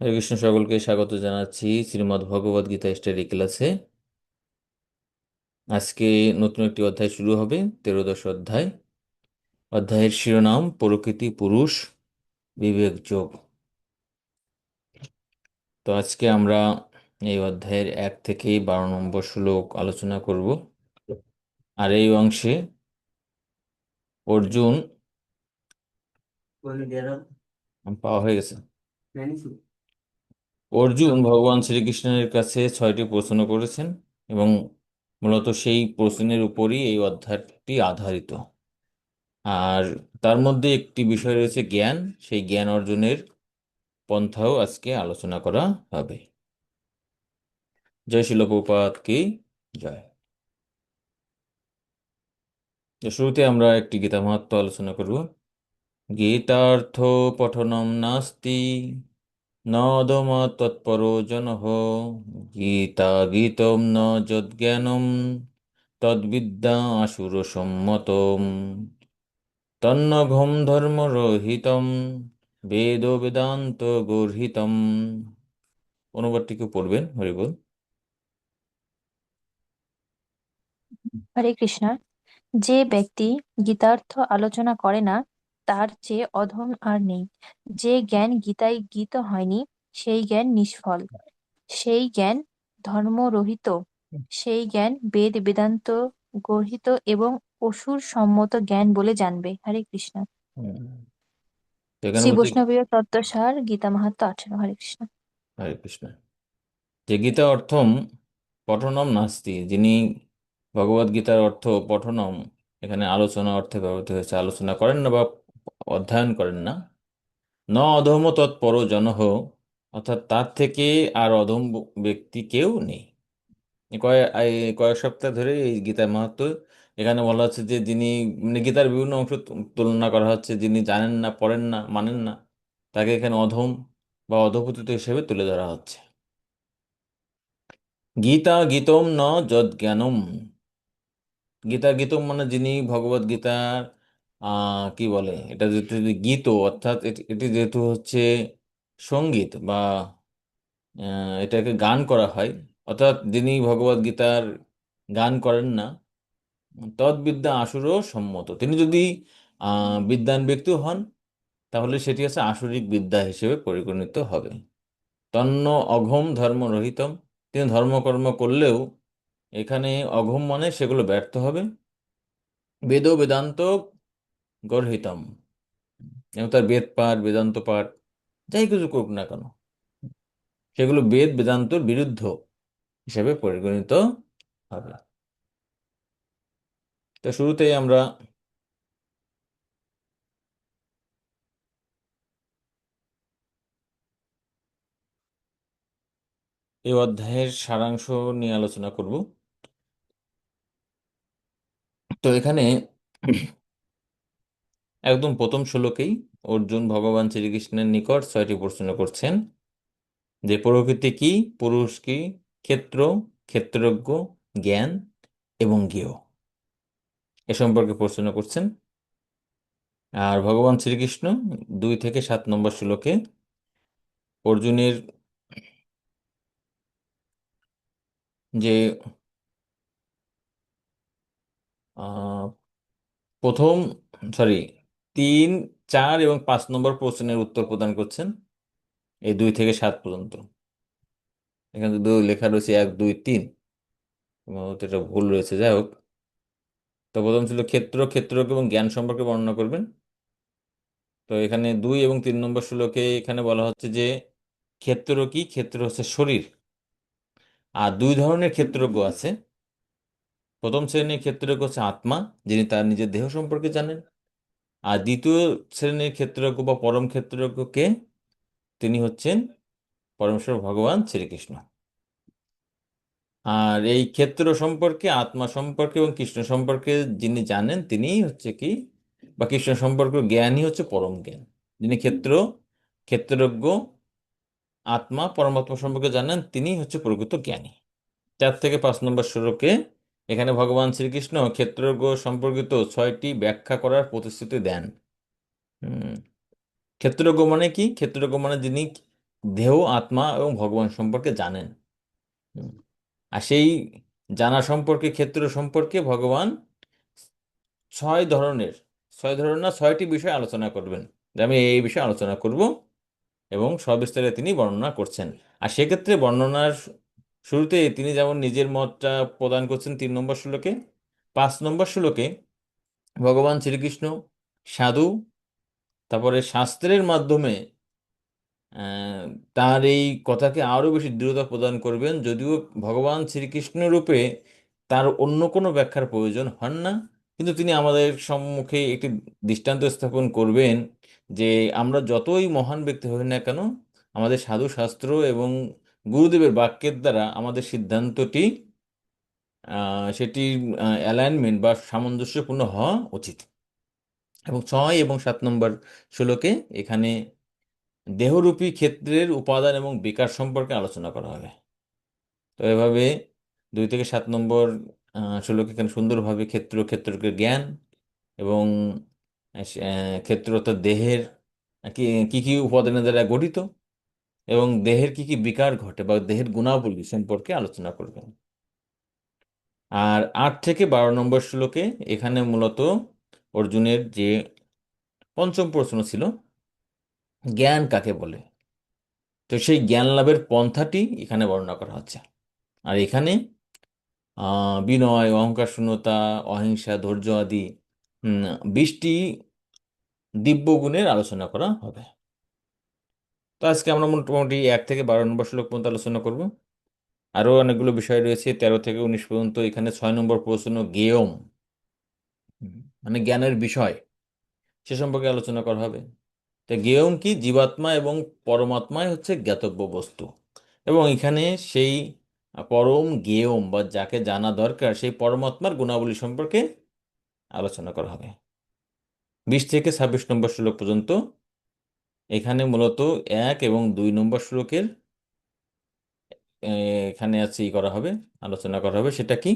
হরে কৃষ্ণ, সকলকে স্বাগত জানাচ্ছি শ্রীমদ্ ভগবদ গীতা স্টাডি ক্লাসে। আজকে নতুন একটি অধ্যায় শুরু হবে, 13দশ অধ্যায়। অধ্যায়ের শিরোনাম প্রকৃতি, পুরুষ, বিবেক, যোগ। তো আজকে আমরা এই অধ্যায়ের 1 থেকে 12 নম্বর শ্লোক আলোচনা করব। আর এই অংশে অর্জুন পাওয়া হয়ে গেছে। অর্জুন ভগবান শ্রীকৃষ্ণের কাছে 6টি প্রশ্ন করেছেন এবং মূলত সেই প্রশ্নের উপরই এই অধ্যায়টি আধারিত। আর তার মধ্যে একটি বিষয় রয়েছে জ্ঞান। সেই জ্ঞান অর্জনের পন্থাও আজকে আলোচনা করা হবে। জয় শিল প্রভুপাদ কি জয়। তো শুরুতে আমরা একটি গীতা মাহাত্ম্য আলোচনা করব। গীতার্থ পঠনম নাস্তি ন অধম তৎপরো জনঃ, গীতা গীতম ন যদ্জ্ঞানম তদ্বিদ্যা আসুর সম্মতম, তন্নঘম ধর্মরহিতম বেদ বেদান্ত গর্হিতম। অনুবাদটি কেউ পড়বেন? হরিবল। হরে কৃষ্ণ। যে ব্যক্তি গীতার্থ আলোচনা করে না তার চেয়ে অধম আর নেই। যে জ্ঞান গীতায় গীত হয়নি সেই জ্ঞান নিষ্ফল, সেই জ্ঞান ধর্মরহিত, সেই জ্ঞান বেদ বেদান্ত গর্হিত এবং অসুর সম্মত জ্ঞান বলে জানবে। হরে কৃষ্ণ। হুম। তো এখানে শ্রী বলছে, বৈষ্ণবীয় তত্ত্বসার গীতা মাহাত্ম্য 18। হরে কৃষ্ণ। হরে কৃষ্ণ, যে গীতা অর্থম পঠনম নাস্তি, যিনি ভগবদ গীতার অর্থ পঠনম এখানে আলোচনা অর্থে ব্যবহৃত হয়েছে, আলোচনা করেন না বা অধ্যয়ন করেন না। ন অধম তৎপর জনহ, অর্থাৎ তার থেকে আর অধম ব্যক্তি কেউ নেই। কয়েক সপ্তাহ ধরে এই গীতার মাহাত্ম্য এখানে বলা হচ্ছে যে যিনি, মানে গীতার বিভিন্ন অংশ তুলনা করা হচ্ছে, যিনি জানেন না, পড়েন না, মানেন না, তাকে এখানে অধম বা অধপতিত হিসেবে তুলে ধরা হচ্ছে। গীতা গীতম ন যজ্ঞানম, গীতা গীতম মানে যিনি ভগবদ গীতার কি বলে, এটা যেহেতু যদি গীত, অর্থাৎ এটি যেহেতু হচ্ছে সঙ্গীত বা এটাকে গান করা হয়, অর্থাৎ যিনি ভগবদ গীতার গান করেন না, তদ্বিদ্যা আসুরও সম্মত। তিনি যদি বিদ্বান ব্যক্তিও হন, তাহলে সেটি হচ্ছে আসরিক বিদ্যা হিসেবে পরিগণিত হবে। তন্ন অঘম ধর্মরহিতম, তিনি ধর্মকর্ম করলেও এখানে অঘম মানে সেগুলো ব্যর্থ হবে। বেদ বেদান্ত গর্হিতম, এবং তার বেদ পাঠ, বেদান্ত পাঠ যাই কিছু করুক না কেন, সেগুলো বেদ বেদান্তর বিরুদ্ধ হিসেবে পরিগণিত হবে। তো শুরুতেই আমরা এই অধ্যায়ের সারাংশ নিয়ে আলোচনা করব। তো এখানে একদম প্রথম শ্লোকেই অর্জুন ভগবান শ্রীকৃষ্ণের নিকট 6টি প্রশ্ন করছেন, যে প্রকৃতি কি, পুরুষ কি, ক্ষেত্র, ক্ষেত্রজ্ঞ, জ্ঞান এবং জ্ঞেয়, এ সম্পর্কে প্রশ্ন করছেন। আর ভগবান শ্রীকৃষ্ণ 2 থেকে 7 নম্বর শ্লোকে অর্জুনের যে আহ, প্রথম, সরি, 3, 4 এবং 5 নম্বর প্রশ্নের উত্তর প্রদান করছেন এই 2 থেকে 7 পর্যন্ত। এখানে শুধু লেখা রয়েছে 1, 2, 3, এটা ভুল রয়েছে, যাই হোক। তো প্রথম ছিল ক্ষেত্র, ক্ষেত্রজ্ঞ এবং জ্ঞান সম্পর্কে বর্ণনা করবেন। তো এখানে 2 এবং 3 নম্বর শ্লোকে এখানে বলা হচ্ছে যে ক্ষেত্র কি, ক্ষেত্র হচ্ছে শরীর। আর 2 ধরনের ক্ষেত্রজ্ঞ আছে। প্রথম শ্রেণীর ক্ষেত্রজ্ঞ হচ্ছে আত্মা, যিনি তার নিজের দেহ সম্পর্কে জানেন। আর দ্বিতীয় শ্রেণীর ক্ষেত্রজ্ঞ বা পরম ক্ষেত্রজ্ঞকে, তিনি হচ্ছেন পরমেশ্বর ভগবান শ্রীকৃষ্ণ। আর এই ক্ষেত্র সম্পর্কে, আত্মা সম্পর্কে এবং কৃষ্ণ সম্পর্কে যিনি জানেন তিনিই হচ্ছে কি, বা কৃষ্ণ সম্পর্কে জ্ঞানই হচ্ছে পরম জ্ঞান। যিনি ক্ষেত্র, ক্ষেত্রজ্ঞ, আত্মা, পরমাত্মা সম্পর্কে জানেন, তিনিই হচ্ছে প্রকৃত জ্ঞানী। 4 থেকে 5 নম্বর শ্লোকে এখানে ভগবান শ্রীকৃষ্ণ ক্ষেত্রজ্ঞ সম্পর্কিত 6টি ব্যাখ্যা করার প্রতিশ্রুতি দেন। হুম। ক্ষেত্রজ্ঞ মানে কি? ক্ষেত্রজ্ঞ মানে যিনি দেহ, আত্মা এবং ভগবান সম্পর্কে জানেন। হুম। আর সেই জানা সম্পর্কে, ক্ষেত্র সম্পর্কে ভগবান ছয় ধরনের, ছয় ধরনের না, ছয়টি বিষয় আলোচনা করবেন, যে আমি এই বিষয়ে আলোচনা করব, এবং সবিস্তারে তিনি বর্ণনা করছেন। আর সেক্ষেত্রে বর্ণনার শুরুতে তিনি যেমন নিজের মতটা প্রদান করছেন 3 নম্বর শ্লোকে, 5 নম্বর শ্লোকে ভগবান শ্রীকৃষ্ণ সাধু, তারপরে শাস্ত্রের মাধ্যমে আহ, তার এই কথাকে আরো বেশি দৃঢ়তা প্রদান করবেন, যদিও ভগবান শ্রীকৃষ্ণ রূপে তার অন্য কোনো ব্যাখ্যার প্রয়োজন হন না, কিন্তু তিনি আমাদের সম্মুখে একটি দৃষ্টান্ত স্থাপন করবেন যে আমরা যতই মহান ব্যক্তি হই না কেন, আমাদের সাধু শাস্ত্র এবং গুরুদেবের বাক্যের দ্বারা আমাদের সিদ্ধান্তটি সেটি অ্যালাইনমেন্ট বা সামঞ্জস্যপূর্ণ হওয়া উচিত। এবং 6 এবং 7 নম্বর শ্লোকে এখানে দেহরূপী ক্ষেত্রের উপাদান এবং বিকাশ সম্পর্কে আলোচনা করা হবে। তো এভাবে 2 থেকে 7 নম্বর শ্লোকে এখানে সুন্দরভাবে ক্ষেত্র, ক্ষেত্রকে জ্ঞান এবং ক্ষেত্র অর্থাৎ দেহের কি কি কি উপাদানের দ্বারা গঠিত, এবং দেহের কি কি বিকার ঘটে বা দেহের গুণাবলী সম্পর্কে আলোচনা করবেন। আর 8 থেকে 12 নম্বর শ্লোকে এখানে মূলত অর্জুনের যে পঞ্চম প্রশ্ন ছিল, জ্ঞান কাকে বলে, তো সেই জ্ঞান লাভের পন্থাটি এখানে বর্ণনা করা হচ্ছে। আর এখানে বিনয়, অহংকার শূন্যতা, অহিংসা, ধৈর্য আদি 20টি দিব্য গুণের আলোচনা করা হবে। তো আজকে আমরা মোটামুটি 1 থেকে 12 নম্বর শ্লোক পর্যন্ত আলোচনা করব। আরও অনেকগুলো বিষয় রয়েছে, 13 থেকে 19 পর্যন্ত। এখানে 6 নম্বর প্রশ্ন জ্ঞেয়ম, মানে জ্ঞানের বিষয়, সে সম্পর্কে আলোচনা করা হবে। তো জ্ঞেয়ম কি? জীবাত্মা এবং পরমাত্মাই হচ্ছে জ্ঞাতব্য বস্তু, এবং এখানে সেই পরম জ্ঞেয়ম বা যাকে জানা দরকার সেই পরমাত্মার গুণাবলী সম্পর্কে আলোচনা করা হবে। 20 থেকে 26 নম্বর শ্লোক পর্যন্ত এখানে মূলত 1 এবং 2 নম্বর শ্লোকের এখানে আছে করা হবে, আলোচনা করা হবে। সেটা কি?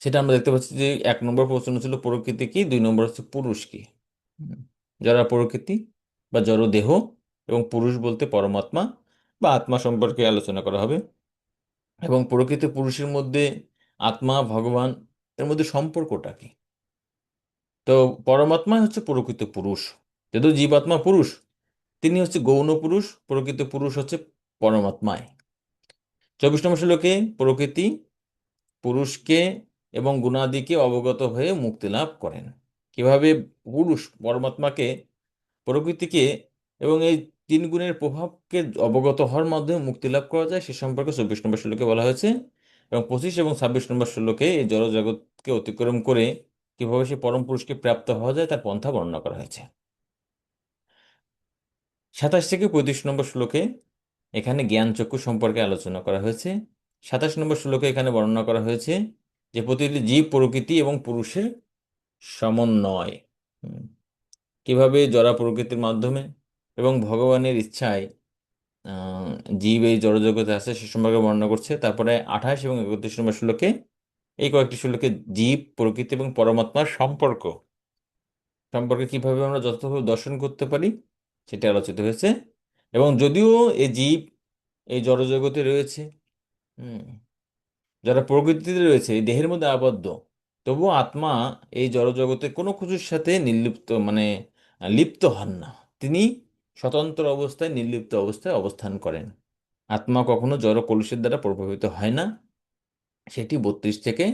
সেটা আমরা দেখতে পাচ্ছি যে 1 নম্বর প্রশ্ন ছিল প্রকৃতি কি, 2 নম্বর হচ্ছে পুরুষ কি। হুম। জড় প্রকৃতি বা জড় দেহ, এবং পুরুষ বলতে পরমাত্মা বা আত্মা সম্পর্কে আলোচনা করা হবে। এবং প্রকৃতি পুরুষের মধ্যে আত্মা, ভগবান, এর মধ্যে সম্পর্কটা কি? তো পরমাত্মা হচ্ছে প্রকৃত পুরুষ, যেহেতু জীবাত্মা পুরুষ, তিনি হচ্ছে গৌণ পুরুষ, প্রকৃত পুরুষ হচ্ছে পরমাত্মায়। 24 নম্বর শ্লোকে প্রকৃতি পুরুষকে এবং গুণাদিকে অবগত হয়ে মুক্তি লাভ করেন। কিভাবে পুরুষ পরমাত্মাকে, প্রকৃতিকে এবং এই 3 গুণের প্রভাবকে অবগত হওয়ার মাধ্যমে মুক্তি লাভ করা যায় সে সম্পর্কে 24 নম্বর শ্লোকে বলা হয়েছে। এবং 25 এবং 26 নম্বর শ্লোকে এই জড়জগৎকে অতিক্রম করে কিভাবে সে পরম পুরুষকে প্রাপ্ত হওয়া যায় তার পন্থা বর্ণনা করা হয়েছে। 27 থেকে 35 নম্বর শ্লোকে এখানে জ্ঞান চক্ষু সম্পর্কে আলোচনা করা হয়েছে। 27 নম্বর শ্লোকে এখানে বর্ণনা করা হয়েছে যে প্রতিটি জীব, প্রকৃতি এবং পুরুষের সমন্বয়। হুম। কিভাবে জড়া প্রকৃতির মাধ্যমে এবং ভগবানের ইচ্ছায় আহ, জীব এই জড়জগতে আছে সে সম্পর্কে বর্ণনা করছে। তারপরে 28 এবং 31 নম্বর শ্লোকে এই কয়েকটি শ্লোকে জীব, প্রকৃতি এবং পরমাত্মার সম্পর্ক সম্পর্কে কিভাবে আমরা যথাযথভাবে দর্শন করতে পারি সেটা আলোচিত হয়েছে। এবং যদিও এই জীব এই জড়জগতে রয়েছে, হুম, যারা প্রকৃতিতে রয়েছে, এই দেহের মধ্যে আবদ্ধ, তবুও আত্মা এই জড়জগতে কোনো কিছুর সাথে নির্লিপ্ত, মানে লিপ্ত হন না। তিনি স্বতন্ত্র অবস্থায়, নির্লিপ্ত অবস্থায় অবস্থান করেন। আত্মা কখনো জড় কলুষের দ্বারা প্রভাবিত হয় না, সেটি 32 থেকে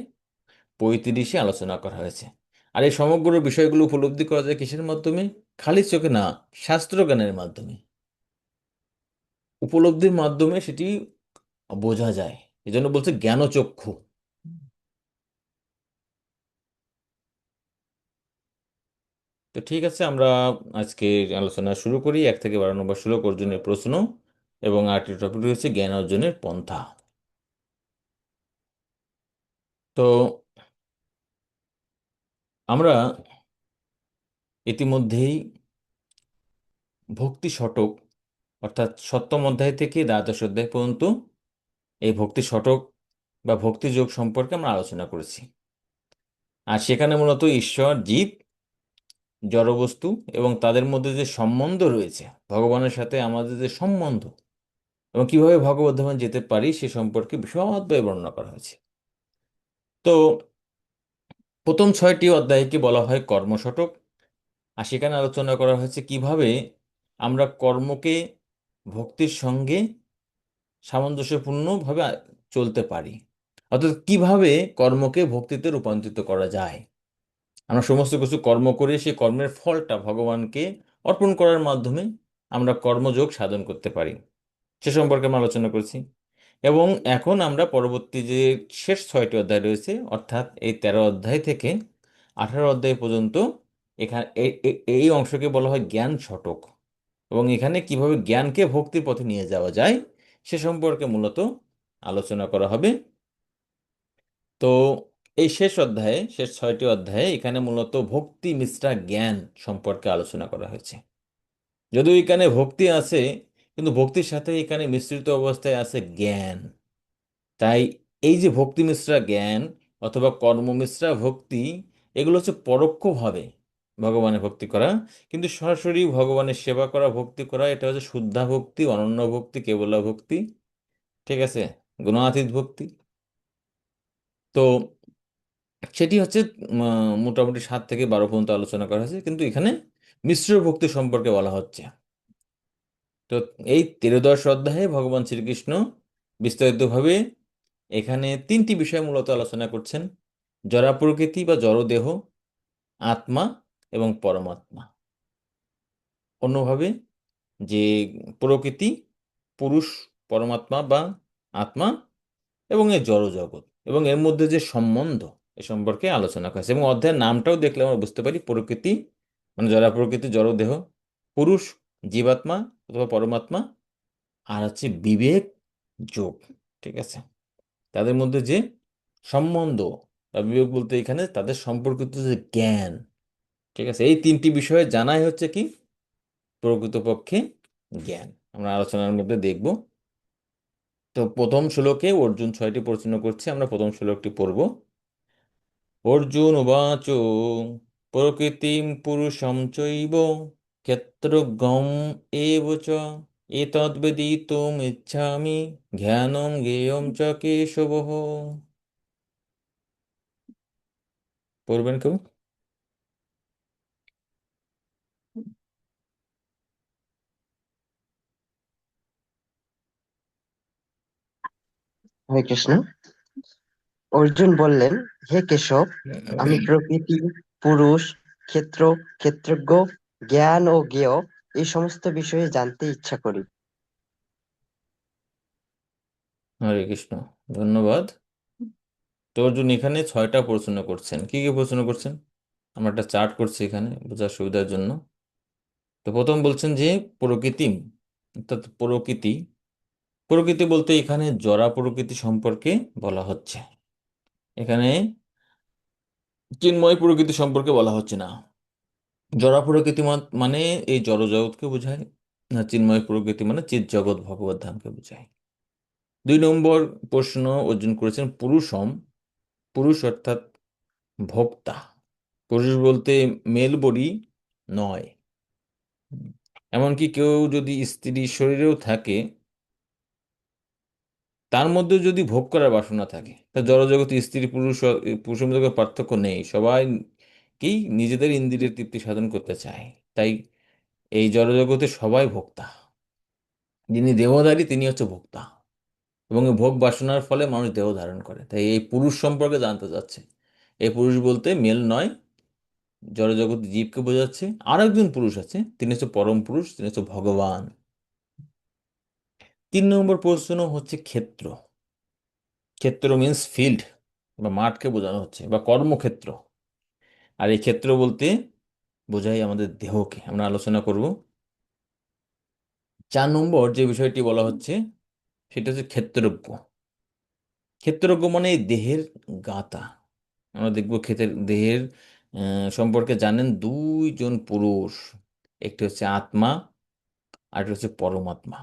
35 আলোচনা করা হয়েছে। আর এই সমগ্র বিষয়গুলো উপলব্ধি করা যায় কিসের মাধ্যমে? খালি চোখে না, শাস্ত্র জ্ঞানের মাধ্যমে, উপলব্ধির মাধ্যমে সেটি বোঝা যায়। এজন্য বলছে জ্ঞানচক্ষু। তো ঠিক আছে, আমরা আজকে আলোচনা শুরু করি। 1 থেকে 12 নম্বর শ্লোক অর্জুনের প্রশ্ন, এবং আরেকটি টপিক রয়েছে জ্ঞান অর্জনের পন্থা। তো আমরা ইতিমধ্যেই ভক্তি শতক, অর্থাৎ সপ্তম অধ্যায় থেকে দ্বাদশ অধ্যায় পর্যন্ত এই ভক্তি শতক বা ভক্তি যোগ সম্পর্কে আমরা আলোচনা করেছি। আর সেখানে মূলত ঈশ্বর, জীব জড়বস্তু এবং তাদের মধ্যে যে সম্বন্ধ রয়েছে, ভগবানের সাথে আমাদের যে সম্বন্ধ এবং কিভাবে ভগবত ধামে যেতে পারি সে সম্পর্কে বিশদভাবে বর্ণনা করা হয়েছে। তো প্রথম 6টি অধ্যায়কে বলা হয় কর্মশতক। আর সেখানে আলোচনা করা হয়েছে কিভাবে আমরা কর্মকে ভক্তির সঙ্গে সামঞ্জস্যপূর্ণভাবে চলতে পারি, অর্থাৎ কিভাবে কর্মকে ভক্তিতে রূপান্তরিত করা যায়। আমরা সমস্ত কিছু কর্ম করে সেই কর্মের ফলটা ভগবানকে অর্পণ করার মাধ্যমে আমরা কর্মযোগ সাধন করতে পারি, সে সম্পর্কে আমরা আলোচনা করেছি। এবং এখন আমরা পরবর্তী যে শেষ 6টি অধ্যায় রয়েছে, অর্থাৎ এই 13 অধ্যায় থেকে 18 অধ্যায় পর্যন্ত, এখানে এই অংশকে বলা হয় জ্ঞান শতক। এবং এখানে কিভাবে জ্ঞানকে ভক্তির পথে নিয়ে যাওয়া যায় সে সম্পর্কে মূলত আলোচনা করা হবে। তো এই শেষ অধ্যায়ে, শেষ 6টি অধ্যায়ে এখানে মূলত ভক্তি মিশ্রা জ্ঞান সম্পর্কে আলোচনা করা হয়েছে। যদিও এখানে ভক্তি আছে, কিন্তু ভক্তির সাথে এখানে মিশ্রিত অবস্থায় আছে জ্ঞান। তাই এই যে ভক্তি মিশ্রা জ্ঞান অথবা কর্ম মিশ্রা ভক্তি, এগুলো হচ্ছে পরোক্ষভাবে ভগবানের ভক্তি করা, কিন্তু সরাসরি ভগবানের সেবা করা, ভক্তি করা, এটা হচ্ছে শুদ্ধা ভক্তি, অনন্য ভক্তি, কেবলা ভক্তি, ঠিক আছে, গুণাতীত ভক্তি। তো সেটি হচ্ছে মোটামুটি 7 থেকে 12 পর্যন্ত আলোচনা করা হয়েছে, কিন্তু এখানে মিশ্র ভক্তি সম্পর্কে বলা হচ্ছে। তো এই 13 অধ্যায়ে ভগবান শ্রীকৃষ্ণ বিস্তারিতভাবে এখানে 3টি বিষয় মূলত আলোচনা করছেন: জড়া প্রকৃতি বা জড়দেহ, আত্মা এবং পরমাত্মা। অন্যভাবে যে প্রকৃতি, পুরুষ, পরমাত্মা বা আত্মা এবং এই জড় জগৎ এবং এর মধ্যে যে সম্বন্ধ, এ সম্পর্কে আলোচনা করেছে। এবং অধ্যায়ের নামটাও দেখলে আমরা বুঝতে পারি, প্রকৃতি মানে জড়া প্রকৃতি, জড়দেহ, পুরুষ জীবাত্মা অথবা পরমাত্মা, আর হচ্ছে বিবেক যোগ, ঠিক আছে, তাদের মধ্যে যে সম্বন্ধ বা বিবেক বলতে এখানে তাদের সম্পর্কিত যে জ্ঞান, ঠিক আছে, এই 3টি বিষয়ে জানাই হচ্ছে কি প্রকৃতপক্ষে জ্ঞান, আমরা আলোচনার মধ্যে দেখব। তো প্রথম শ্লোকে অর্জুন 6টি প্রশ্ন করছে, আমরা প্রথম শ্লোকটি পড়ব। অর্জুন উবাচ প্রকৃতিম পুরুষম চৈব ক্ষেত্রজ্ঞম এব চ এতদ্বেদিতুম ইচ্ছামি জ্ঞানম জ্ঞেয়ম চ কেশবঃ। পড়বেন কেউ? হরে কৃষ্ণ। অর্জুন বললেন, হে কেশব, আমি প্রকৃতি, পুরুষ, ক্ষেত্র, ক্ষেত্রজ্ঞ, জ্ঞান ও জ্ঞেয় এই সমস্ত বিষয়ে জানতে ইচ্ছা করি। হরে কৃষ্ণ, ধন্যবাদ। তো অর্জুন এখানে 6টা প্রশ্ন করছেন। কি কি প্রশ্ন করছেন আমরা একটা চার্ট করছি এখানে বোঝার সুবিধার জন্য। তো প্রথম বলছেন যে প্রকৃতি, অর্থাৎ প্রকৃতি, প্রকৃতি বলতে এখানে জড়া প্রকৃতি সম্পর্কে বলা হচ্ছে। এখানে চিন্ময় প্রকৃতি সম্পর্কে বলা হচ্ছে না। জড়া প্রকৃতি মানে এই জড় জগৎকে বোঝায়, না চিন্ময় প্রকৃতি মানে চিৎ জগৎ ভগবত ধামকে বোঝায়। 2 নম্বর প্রশ্ন অর্জুন করেছেন পুরুষম, পুরুষ অর্থাৎ ভোক্তা। পুরুষ বলতে মেল বডি নয়। এমনকি কেউ যদি স্ত্রী শরীরেও থাকে, তার মধ্যে যদি ভোগ করার বাসনা থাকে, তা জড়জগতে স্ত্রী পুরুষ পুরুষের মধ্যে কোনো পার্থক্য নেই, সবাই কি নিজেদের ইন্দ্রিয়ের তৃপ্তি সাধন করতে চায়। তাই এই জড়জগতে সবাই ভোক্তা। যিনি দেহধারী তিনি হচ্ছে ভোক্তা, এবং এই ভোগ বাসনার ফলে মানুষ দেহ ধারণ করে। তাই এই পুরুষ সম্পর্কে জানতে চাচ্ছে। এই পুরুষ বলতে মেল নয়, জড়জগৎ জীবকে বোঝাচ্ছে। আর একজন পুরুষ আছে, তিনি হচ্ছে পরম পুরুষ, তিনি হচ্ছে ভগবান। 3 নম্বর প্রশ্ন হচ্ছে ক্ষেত্র। ক্ষেত্র মিন্স ফিল্ড বা মাঠকে বোঝানো হচ্ছে, বা কর্মক্ষেত্র। আর এই ক্ষেত্র বলতে বোঝাই আমাদের দেহকে, আমরা আলোচনা করব। 4 নম্বর যে বিষয়টি বলা হচ্ছে সেটা হচ্ছে ক্ষেত্রজ্ঞ। ক্ষেত্রজ্ঞ মানে এই দেহের গাতা। আমরা দেখব ক্ষেতের দেহের সম্পর্কে জানেন 2জন পুরুষ, একটি হচ্ছে আত্মা আর একটি হচ্ছে পরমাত্মা।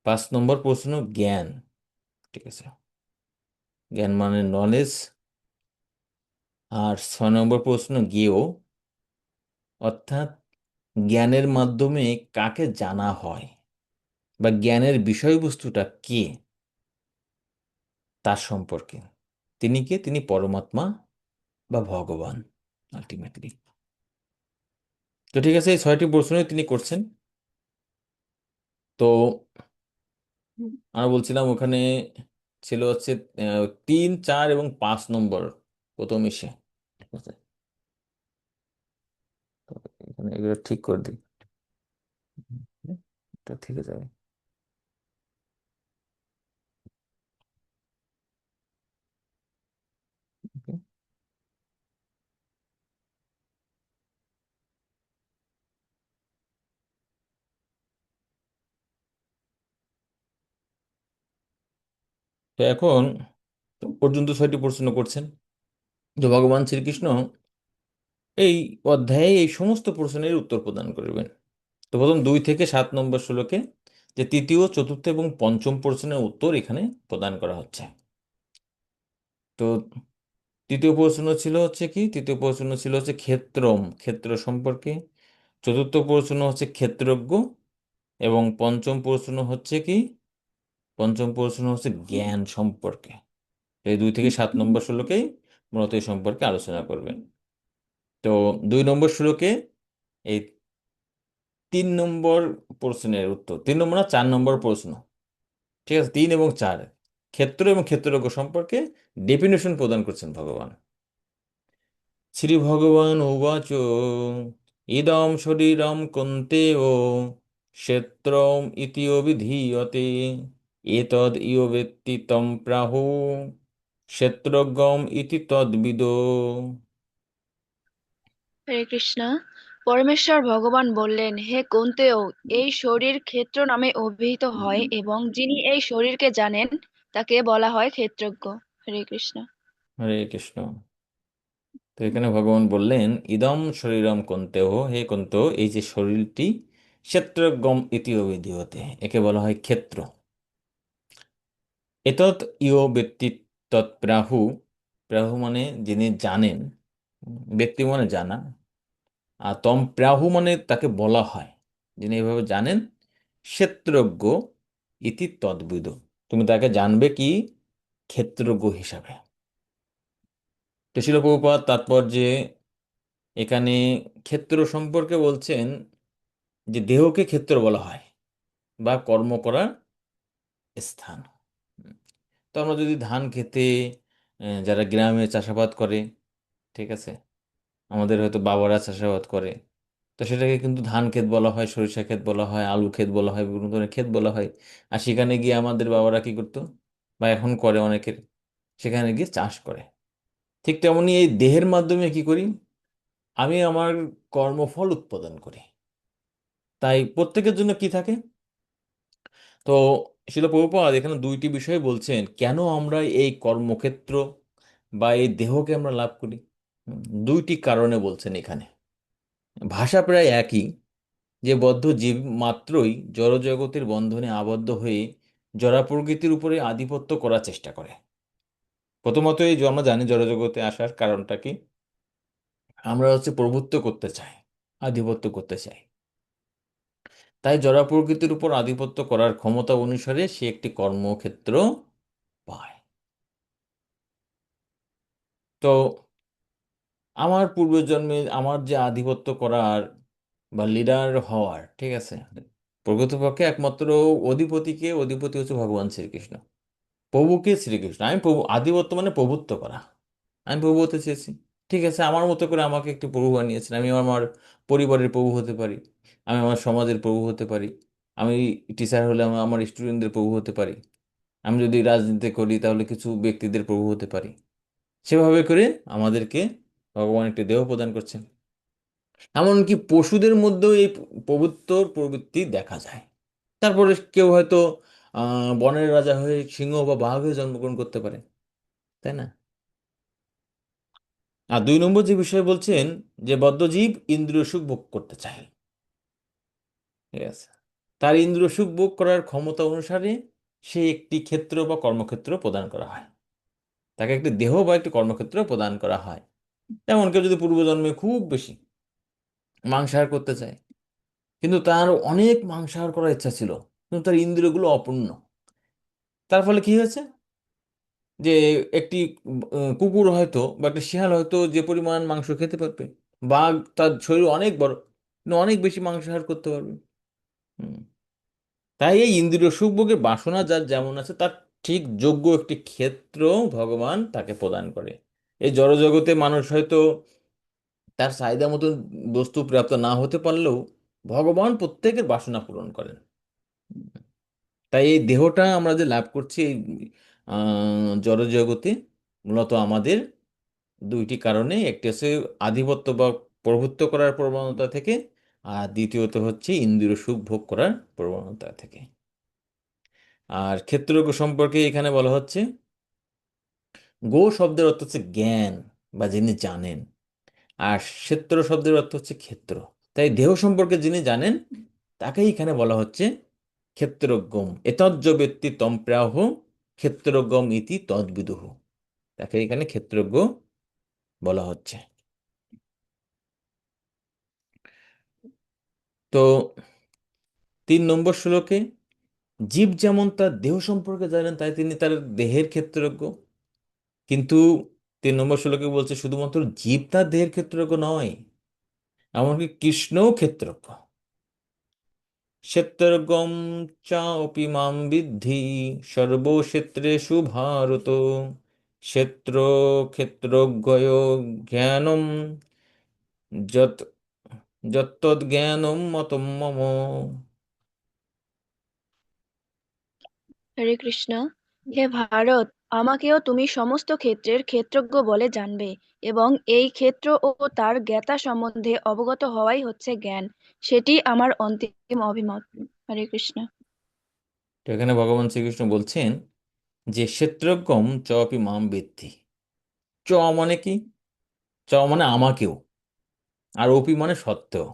5 নম্বর প্রশ্ন জ্ঞান, ঠিক আছে, জ্ঞান মানে নলেজ। আর 6 নম্বর প্রশ্ন জ্ঞেয়, অর্থাৎ জ্ঞানের মাধ্যমে কাকে জানা হয় বা জ্ঞানের বিষয়বস্তুটা কে, তার সম্পর্কে। তিনি কে? তিনি পরমাত্মা বা ভগবান আলটিমেটলি। তো ঠিক আছে, এই 6টি প্রশ্নই তিনি করছেন। তো আমরা বলছিলাম ওখানে ছিল হচ্ছে 3, 4 এবং 5 নম্বর প্রথম এসে। ঠিক আছে, তো এখানে এগুলো ঠিক করে দিই, এটা ঠিক আছে যাবে। Okay. তো এখন পর্যন্ত 6টি প্রশ্ন করছেন, যে ভগবান শ্রীকৃষ্ণ এই অধ্যায়ে এই সমস্ত প্রশ্নের উত্তর প্রদান করবেন। তো প্রথম 2 থেকে 7 নম্বর শ্লোকে যে তৃতীয়, চতুর্থ এবং পঞ্চম প্রশ্নের উত্তর এখানে প্রদান করা হচ্ছে। তো তৃতীয় প্রশ্ন ছিল হচ্ছে ক্ষেত্রম, ক্ষেত্র সম্পর্কে। চতুর্থ প্রশ্ন হচ্ছে ক্ষেত্রজ্ঞ, এবং পঞ্চম প্রশ্ন হচ্ছে জ্ঞান সম্পর্কে। এই 2 থেকে 7 নম্বর শ্লোকেই মূলত এই সম্পর্কে আলোচনা করবেন। তো 2 নম্বর শ্লোকে এই 3 নম্বর প্রশ্নের উত্তর, 3 নম্বর না 4 নম্বর প্রশ্ন, ঠিক আছে, 3 এবং 4, ক্ষেত্র এবং ক্ষেত্রজ্ঞ সম্পর্কে ডেফিনেশন প্রদান করছেন ভগবান। শ্রী ভগবান উবাচ ইদম শরীরম কন্তেয় ক্ষেত্রম ইতিও বিধীয়তে এতদ ইয় বেত্তি তম প্রাহু ক্ষেত্রজ্ঞম ইতি তদ্বিদো। হরে কৃষ্ণ। পরমেশ্বর ভগবান বললেন, হে কুন্তেয়, এই শরীর ক্ষেত্র নামে অভিহিত হয় এবং যিনি এই শরীরকে জানেন তাকে বলা হয় ক্ষেত্রজ্ঞ। হরে কৃষ্ণ। হরে কৃষ্ণ। তো এখানে ভগবান বললেন ইদম শরীরম কন্তেহ, হে কন্ত, এই যে শরীরটি ক্ষেত্রজ্ঞম ইতি অভিধীয়তে, একে বলা হয় ক্ষেত্র। এতৎ ইয় ব্যক্তি তৎপ্রাহু, প্রাহু মানে যিনি জানেন, ব্যক্তি মানে জানা, আর তম প্রাহু মানে তাকে বলা হয়, যিনি এভাবে জানেন, ক্ষেত্রজ্ঞ ইতি তদ্বিদ, তুমি তাকে জানবে কি? ক্ষেত্রজ্ঞ হিসাবে। তো শিল প্রভুপাদ তাৎপর্যে এখানে ক্ষেত্র সম্পর্কে বলছেন যে দেহকে ক্ষেত্র বলা হয় বা কর্ম করার স্থান। হুম। তো আমরা যদি ধান খেতে, যারা গ্রামে চাষাবাদ করে, ঠিক আছে, আমাদের হয়তো বাবারা চাষাবাদ করে, তো সেটাকে কিন্তু ধান ক্ষেত বলা হয়, সরিষা ক্ষেত বলা হয়, আলু ক্ষেত বলা হয়, বিভিন্ন ধরনের ক্ষেত বলা হয়। আর সেখানে গিয়ে আমাদের বাবারা কি করতো, বা এখন করে অনেকের, সেখানে গিয়ে চাষ করে। ঠিক তেমনি এই দেহের মাধ্যমে কি করি, আমি আমার কর্মফল উৎপাদন করি। তাই প্রত্যেকের জন্য কি থাকে। তো শিল প্রভুপাদ এখানে 2টি বিষয় বলছেন, কেন আমরা এই কর্মক্ষেত্র বা এই দেহকে আমরা লাভ করি। 2টি কারণে বলছেন এখানে। ভাষা প্রায় একই, যে বদ্ধ জীব মাত্রই জড়জগতের বন্ধনে আবদ্ধ হয়ে জড় প্রকৃতির উপরে আধিপত্য করার চেষ্টা করে। প্রথমত এই যে আমরা জানি জড়জগতে আসার কারণটা কি, আমরা হচ্ছে প্রভুত্ব করতে চাই, আধিপত্য করতে চাই। তাই জড় প্রকৃতির উপর আধিপত্য করার ক্ষমতা অনুসারে সে একটি কর্মক্ষেত্র পায়। তো আমার পূর্বজন্মে আমার যে আধিপত্য করার বা লিডার হওয়ার, ঠিক আছে, প্রকৃতপক্ষে একমাত্র অধিপতি হচ্ছে ভগবান শ্রীকৃষ্ণ, প্রভুকে শ্রীকৃষ্ণ। আমি প্রভু, আধিপত্য মানে প্রভুত্ব করা, আমি প্রভু হতে চেয়েছি। ঠিক আছে, আমার মতো করে আমাকে একটি প্রভু বানিয়েছেন। আমি আমার পরিবারের প্রভু হতে পারি, আমি আমার সমাজের প্রভু হতে পারি, আমি টিচার হলে আমি আমার স্টুডেন্টদের প্রভু হতে পারি, আমি যদি রাজনীতি করি তাহলে কিছু ব্যক্তিদের প্রভু হতে পারি। সেভাবে করে আমাদেরকে ভগবান একটি দেহ প্রদান করছেন। এমনকি পশুদের মধ্যেও এই প্রভুত্বর প্রবৃত্তি দেখা যায়। তারপরে কেউ হয়তো বনের রাজা হয়ে সিংহ বা বাঘ হয়ে জন্মগ্রহণ করতে পারে, তাই না? আর 2 নম্বর যে বিষয় বলছেন, যে বদ্ধজীব ইন্দ্রিয় সুখ ভোগ করতে চায়, ঠিক আছে, তার ইন্দ্রিয় সুখ ভোগ করার ক্ষমতা অনুসারে সে একটি ক্ষেত্র বা কর্মক্ষেত্র প্রদান করা হয়, তাকে একটি দেহ বা একটি কর্মক্ষেত্র প্রদান করা হয়। যেমন কেউ যদি পূর্বজন্মে খুব বেশি মাংসাহার করতে চায়, কিন্তু তার অনেক মাংসাহার করার ইচ্ছা ছিল, কিন্তু তার ইন্দ্রিয়গুলো অপূর্ণ। তার ফলে কি হয়েছে, যে একটি কুকুর হয়তো বা একটা শিয়াল হয়তো যে পরিমাণ মাংস খেতে পারবে, বাঘ তার শরীর অনেক বড় কিন্তু অনেক বেশি মাংসাহার করতে পারবে। হুম। তাই এই ইন্দ্রিয় সুখভোগের বাসনা যার যেমন আছে, তার ঠিক যোগ্য একটি ক্ষেত্র ভগবান তাকে প্রদান করে। এই জড়জগতে মানুষ হয়তো তার চাহিদা মতো বস্তু প্রাপ্ত না হতে পারলেও ভগবান প্রত্যেকের বাসনা পূরণ করেন। তাই এই দেহটা আমরা যে লাভ করছি এই জড়জগতে, মূলত আমাদের দুইটি কারণে, একটি হচ্ছে আধিপত্য বা প্রভুত্ব করার প্রবণতা থেকে, আর দ্বিতীয়ত হচ্ছে ইন্দ্রিয় সুখ ভোগ করার প্রবণতা থেকে। আর ক্ষেত্রজ্ঞ সম্পর্কে এখানে বলা হচ্ছে, গো শব্দের অর্থ হচ্ছে জ্ঞান বা যিনি জানেন, আর ক্ষেত্র শব্দের অর্থ হচ্ছে ক্ষেত্র। তাই দেহ সম্পর্কে যিনি জানেন তাকেই এখানে বলা হচ্ছে ক্ষেত্রজ্ঞম। এতজ্জ ব্যক্তি তম প্রাহ ক্ষেত্রজ্ঞম ইতি তদ্বিদুঃ। তাকে এখানে ক্ষেত্রজ্ঞ বলা হচ্ছে। তো 3 নম্বর শ্লোকে, জীব যেমন তার দেহ সম্পর্কে জানেন তাই তিনি তার দেহের ক্ষেত্রজ্ঞ, কিন্তু 3 নম্বর শ্লোকে বলছে শুধুমাত্র জীব তার দেহের ক্ষেত্রজ্ঞ নয়, এমনকি কৃষ্ণও ক্ষেত্রজ্ঞ। ক্ষেত্রজ্ঞম চাপি মাম বিদ্ধি সর্বক্ষেত্রেষু ভারত, ক্ষেত্র ক্ষেত্রজ্ঞয় জ্ঞানম যত যত্তজ্ঞানম মতম মম। হরে কৃষ্ণ। হে ভারত, আমাকেও তুমি সমস্ত ক্ষেত্রের ক্ষেত্রজ্ঞ বলে জানবে, এবং এই ক্ষেত্র ও তার জ্ঞাতা সম্বন্ধে অবগত হওয়াই হচ্ছে জ্ঞান। সেটি আমার অন্তিম অভিমত। হরে কৃষ্ণ। তো এখানে ভগবান শ্রীকৃষ্ণ বলছেন যে ক্ষেত্রজ্ঞম চপি মাম বিদ্ধি। চ মানে কি? চ মানে আমাকেও, আর অপি মানে সত্ত্বেও।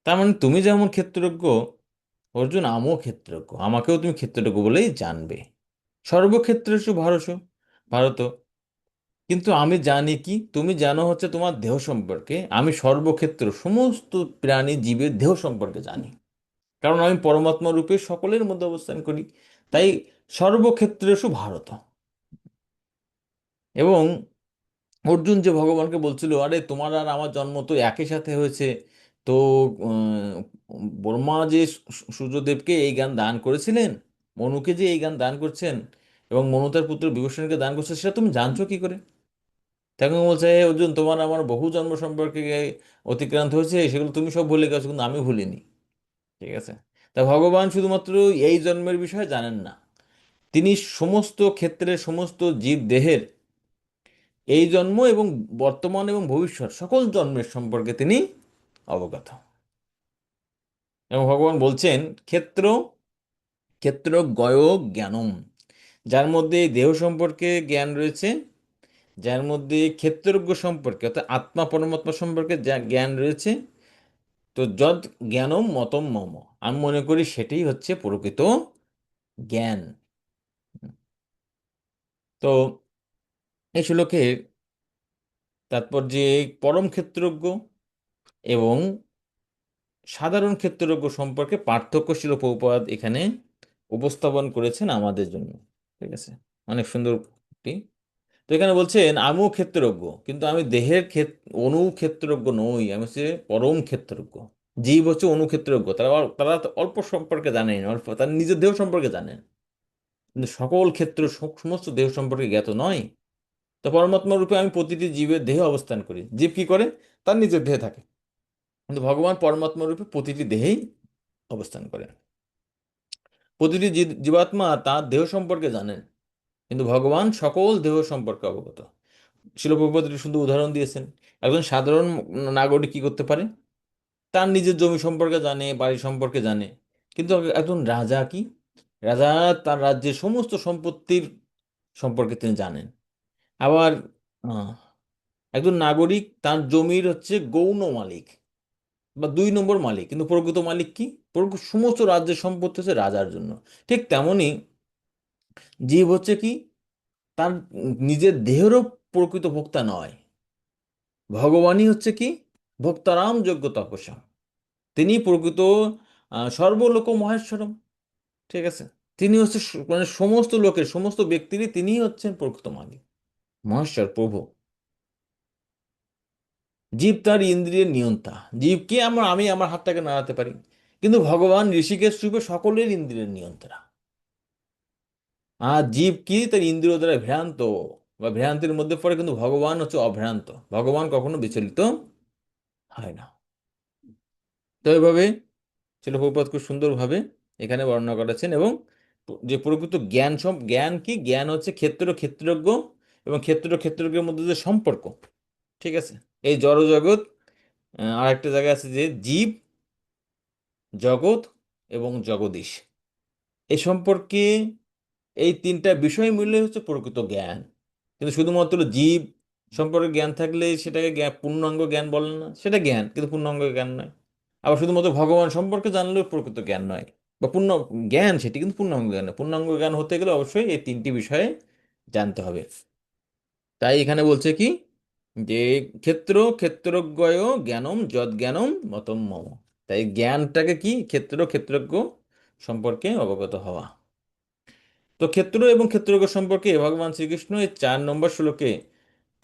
তার মানে তুমি যেমন ক্ষেত্রজ্ঞ অর্জুন, আমিও ক্ষেত্রজ্ঞ, আমাকেও তুমি ক্ষেত্রজ্ঞ বলেই জানবে। সর্বক্ষেত্রেষু ভারত, ভারত। কিন্তু আমি জানি কি, তুমি জানো হচ্ছে তোমার দেহ সম্পর্কে, আমি সর্বক্ষেত্র সমস্ত প্রাণী জীবের দেহ সম্পর্কে জানি, কারণ আমি পরমাত্মা রূপে সকলের মধ্যে অবস্থান করি। তাই সর্বক্ষেত্রেষু ভারত। এবং অর্জুন যে ভগবানকে বলছিল, আরে তোমার আর আমার জন্ম তো একই সাথে হয়েছে, তো ব্রহ্মা যে সূর্যদেবকে এই জ্ঞান দান করেছিলেন, মনুকে যে এই জ্ঞান দান করছেন, এবং মনু তার পুত্র বিভীষণকে দান করছে, সেটা তুমি জানছো কি করে? তখন বলছে, "হে অর্জুন, তোমার আমার বহু জন্ম সম্পর্কে অতিক্রান্ত হয়েছে, সেগুলো তুমি সব ভুলে গেছো, কিন্তু আমি ভুলিনি।" ঠিক আছে? তা ভগবান শুধুমাত্র এই জন্মের বিষয়ে জানেন না, তিনি সমস্ত ক্ষেত্রের সমস্ত জীব দেহের এই জন্ম এবং বর্তমান এবং ভবিষ্যৎ সকল জন্মের সম্পর্কে তিনি অবগত। এবং ভগবান বলছেন, ক্ষেত্র ক্ষেত্র গয় জ্ঞানম, যার মধ্যে এই দেহ সম্পর্কে জ্ঞান রয়েছে, যার মধ্যে ক্ষেত্রজ্ঞ সম্পর্কে অর্থাৎ আত্মা পরমাত্মা সম্পর্কে যা জ্ঞান রয়েছে, তো যদ জ্ঞানম মতম মম, আমি মনে করি সেটাই হচ্ছে প্রকৃত জ্ঞান। তো এই শ্লোকের তাৎপর্য, পরম ক্ষেত্রজ্ঞ এবং সাধারণ ক্ষেত্রজ্ঞ সম্পর্কে পার্থক্য শিল প্রভুপাদ এখানে উপস্থাপন করেছেন আমাদের জন্য। ঠিক আছে, অনেক সুন্দর একটি। তো এখানে বলছেন আমিও ক্ষেত্রজ্ঞ, কিন্তু আমি দেহের অনুক্ষেত্রজ্ঞ নই, আমি হচ্ছে পরম ক্ষেত্রজ্ঞ। জীব হচ্ছে অনুক্ষেত্রজ্ঞ, তারা তো অল্প সম্পর্কে জানেন, অল্প তার নিজের দেহ সম্পর্কে জানেন, কিন্তু সকল ক্ষেত্র সমস্ত দেহ সম্পর্কে জ্ঞাত নয়। তো পরমাত্মা রূপে আমি প্রতিটি জীবের দেহে অবস্থান করি। জীব কি করে? তার নিজের দেহে থাকে, কিন্তু ভগবান পরমাত্মা রূপে প্রতিটি দেহেই অবস্থান করেন। প্রতিটি জীবাত্মা তার দেহ সম্পর্কে জানেন, কিন্তু ভগবান সকল দেহ সম্পর্কে অবগত। শিল প্রভুপাদ একটি সুন্দর উদাহরণ দিয়েছেন। একজন সাধারণ নাগরিক কি করতে পারে? তার নিজের জমি সম্পর্কে জানে, বাড়ি সম্পর্কে জানে, কিন্তু একজন রাজা কি? রাজা তার রাজ্যের সমস্ত সম্পত্তির সম্পর্কে তিনি জানেন। আবার আহ, একজন নাগরিক তার জমির হচ্ছে গৌণ মালিক বা 2 নম্বর মালিক, কিন্তু প্রকৃত মালিক কি? সমস্ত রাজ্যের সম্পত্তি হচ্ছে রাজার জন্য। ঠিক তেমনি জীব হচ্ছে কি, তার নিজের দেহেরও প্রকৃত ভোক্তা নয়, ভগবানই হচ্ছে কি ভোক্তারাম যোগ্য তপস্যা, তিনি প্রকৃত সর্বলোক মহেশ্বরম। ঠিক আছে, তিনি হচ্ছে মানে সমস্ত লোকের সমস্ত ব্যক্তিরই তিনিই হচ্ছেন প্রকৃত মালিক, মহেশ্বর প্রভু। জীব তার ইন্দ্রিয়ের নিয়ন্তা, জীবকে আমি আমার হাতটাকে নাড়াতে পারি, কিন্তু ভগবান ঋষিকেশ রূপে সকলের ইন্দ্রিয়ের নিয়ন্ত্রণ। আর জীব কি তার ইন্দ্রিয় দ্বারা ভ্রান্ত বা ভ্রান্তির মধ্যে পড়ে, কিন্তু ভগবান হচ্ছে অভ্রান্ত, ভগবান কখনো বিচলিত হয় না। তো এইভাবে ছিল প্রভুপাদ খুব সুন্দরভাবে এখানে বর্ণনা করেছেন। এবং যে প্রকৃত জ্ঞান, সব জ্ঞান কি, জ্ঞান হচ্ছে ক্ষেত্র ক্ষেত্রজ্ঞ এবং ক্ষেত্র ক্ষেত্রজ্ঞের মধ্যে যে সম্পর্ক। ঠিক আছে, এই জড় জগৎ, আর একটা জায়গায় আছে যে জীব জগৎ এবং জগদীশ, এই সম্পর্কে এই তিনটা বিষয় মিলে হচ্ছে প্রকৃত জ্ঞান। কিন্তু শুধুমাত্র জীব সম্পর্কে জ্ঞান থাকলে সেটাকে জ্ঞান, পূর্ণাঙ্গ জ্ঞান বলেন না, সেটা জ্ঞান কিন্তু পূর্ণাঙ্গ জ্ঞান নয়। আবার শুধুমাত্র ভগবান সম্পর্কে জানলেও প্রকৃত জ্ঞান নয় বা পূর্ণ জ্ঞান, সেটি কিন্তু পূর্ণাঙ্গ জ্ঞান নয়। পূর্ণাঙ্গ জ্ঞান হতে গেলে অবশ্যই এই তিনটি বিষয়ে জানতে হবে। তাই এখানে বলছে কি যে ক্ষেত্র ক্ষেত্রজ্ঞয় জ্ঞানম যদ জ্ঞানম মতম মম। তাই জ্ঞানটাকে কি ক্ষেত্র ক্ষেত্রজ্ঞ সম্পর্কে অবগত হওয়া। তো ক্ষেত্র এবং ক্ষেত্রজ্ঞ সম্পর্কে ভগবান শ্রীকৃষ্ণ এই 4 নম্বর শ্লোকে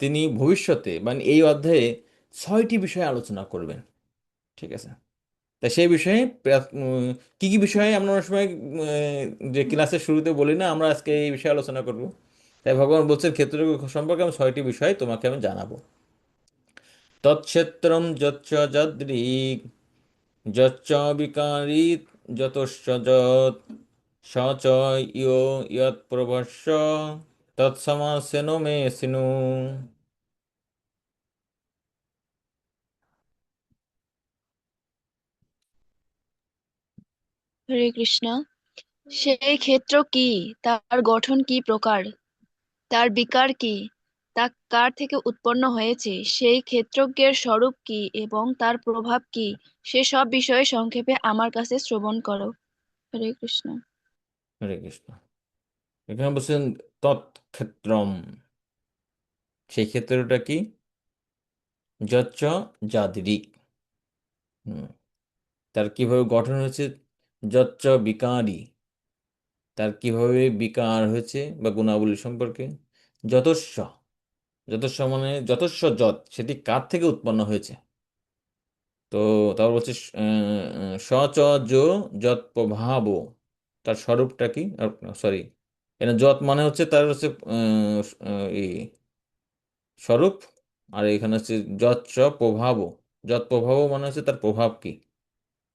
তিনি ভবিষ্যতে মানে এই অধ্যায়ে 6টি বিষয়ে আলোচনা করবেন। ঠিক আছে, তাই সেই বিষয়ে কি কি বিষয়ে আমরা অনেক সময় যে ক্লাসের শুরুতে বলি না, আমরা আজকে এই বিষয়ে আলোচনা করব। তাই ভগবান বলছেন ক্ষেত্র সম্পর্কে আমি 6টি বিষয় তোমাকে আমি জানাবো। তৎক্ষেত্রম যচ্চ যদৃক যচ্চ বিকারী যতশ্চ যৎ স চ ইয় ইয়ৎ প্রভস্য তৎসমাসেন মে সিনু। হরে কৃষ্ণ। সেই ক্ষেত্র কি, তার গঠন কি প্রকার, তার বিকার কি, তা কার থেকে উৎপন্ন হয়েছে, সেই ক্ষেত্রজ্ঞের স্বরূপ কি এবং তার প্রভাব কি, সে সব বিষয়ে সংক্ষেপে আমার কাছে শ্রবণ করো। হরে কৃষ্ণ। হরে কৃষ্ণ। এখানে বলছেন তৎক্ষেত্রম, সেই ক্ষেত্রটা কি, যচ্চ যাদৃক, হুম, তার কিভাবে গঠন হয়েছে, যচ্চ বিকারী, তার কিভাবে বিকার হয়েছে বা গুণাবলী সম্পর্কে, যতস্ব, যতস্ব মানে যতস্ব যৎ, সেটি কার থেকে উৎপন্ন হয়েছে। তো তারপর বলছে স চ যো যৎ প্রভাব, তার স্বরূপটা কি, সরি, এখানে যৎ মানে হচ্ছে তার হচ্ছে এই স্বরূপ, আর এখানে হচ্ছে যৎ চ প্রভাব, যৎ প্রভাব মানে হচ্ছে তার প্রভাব কি।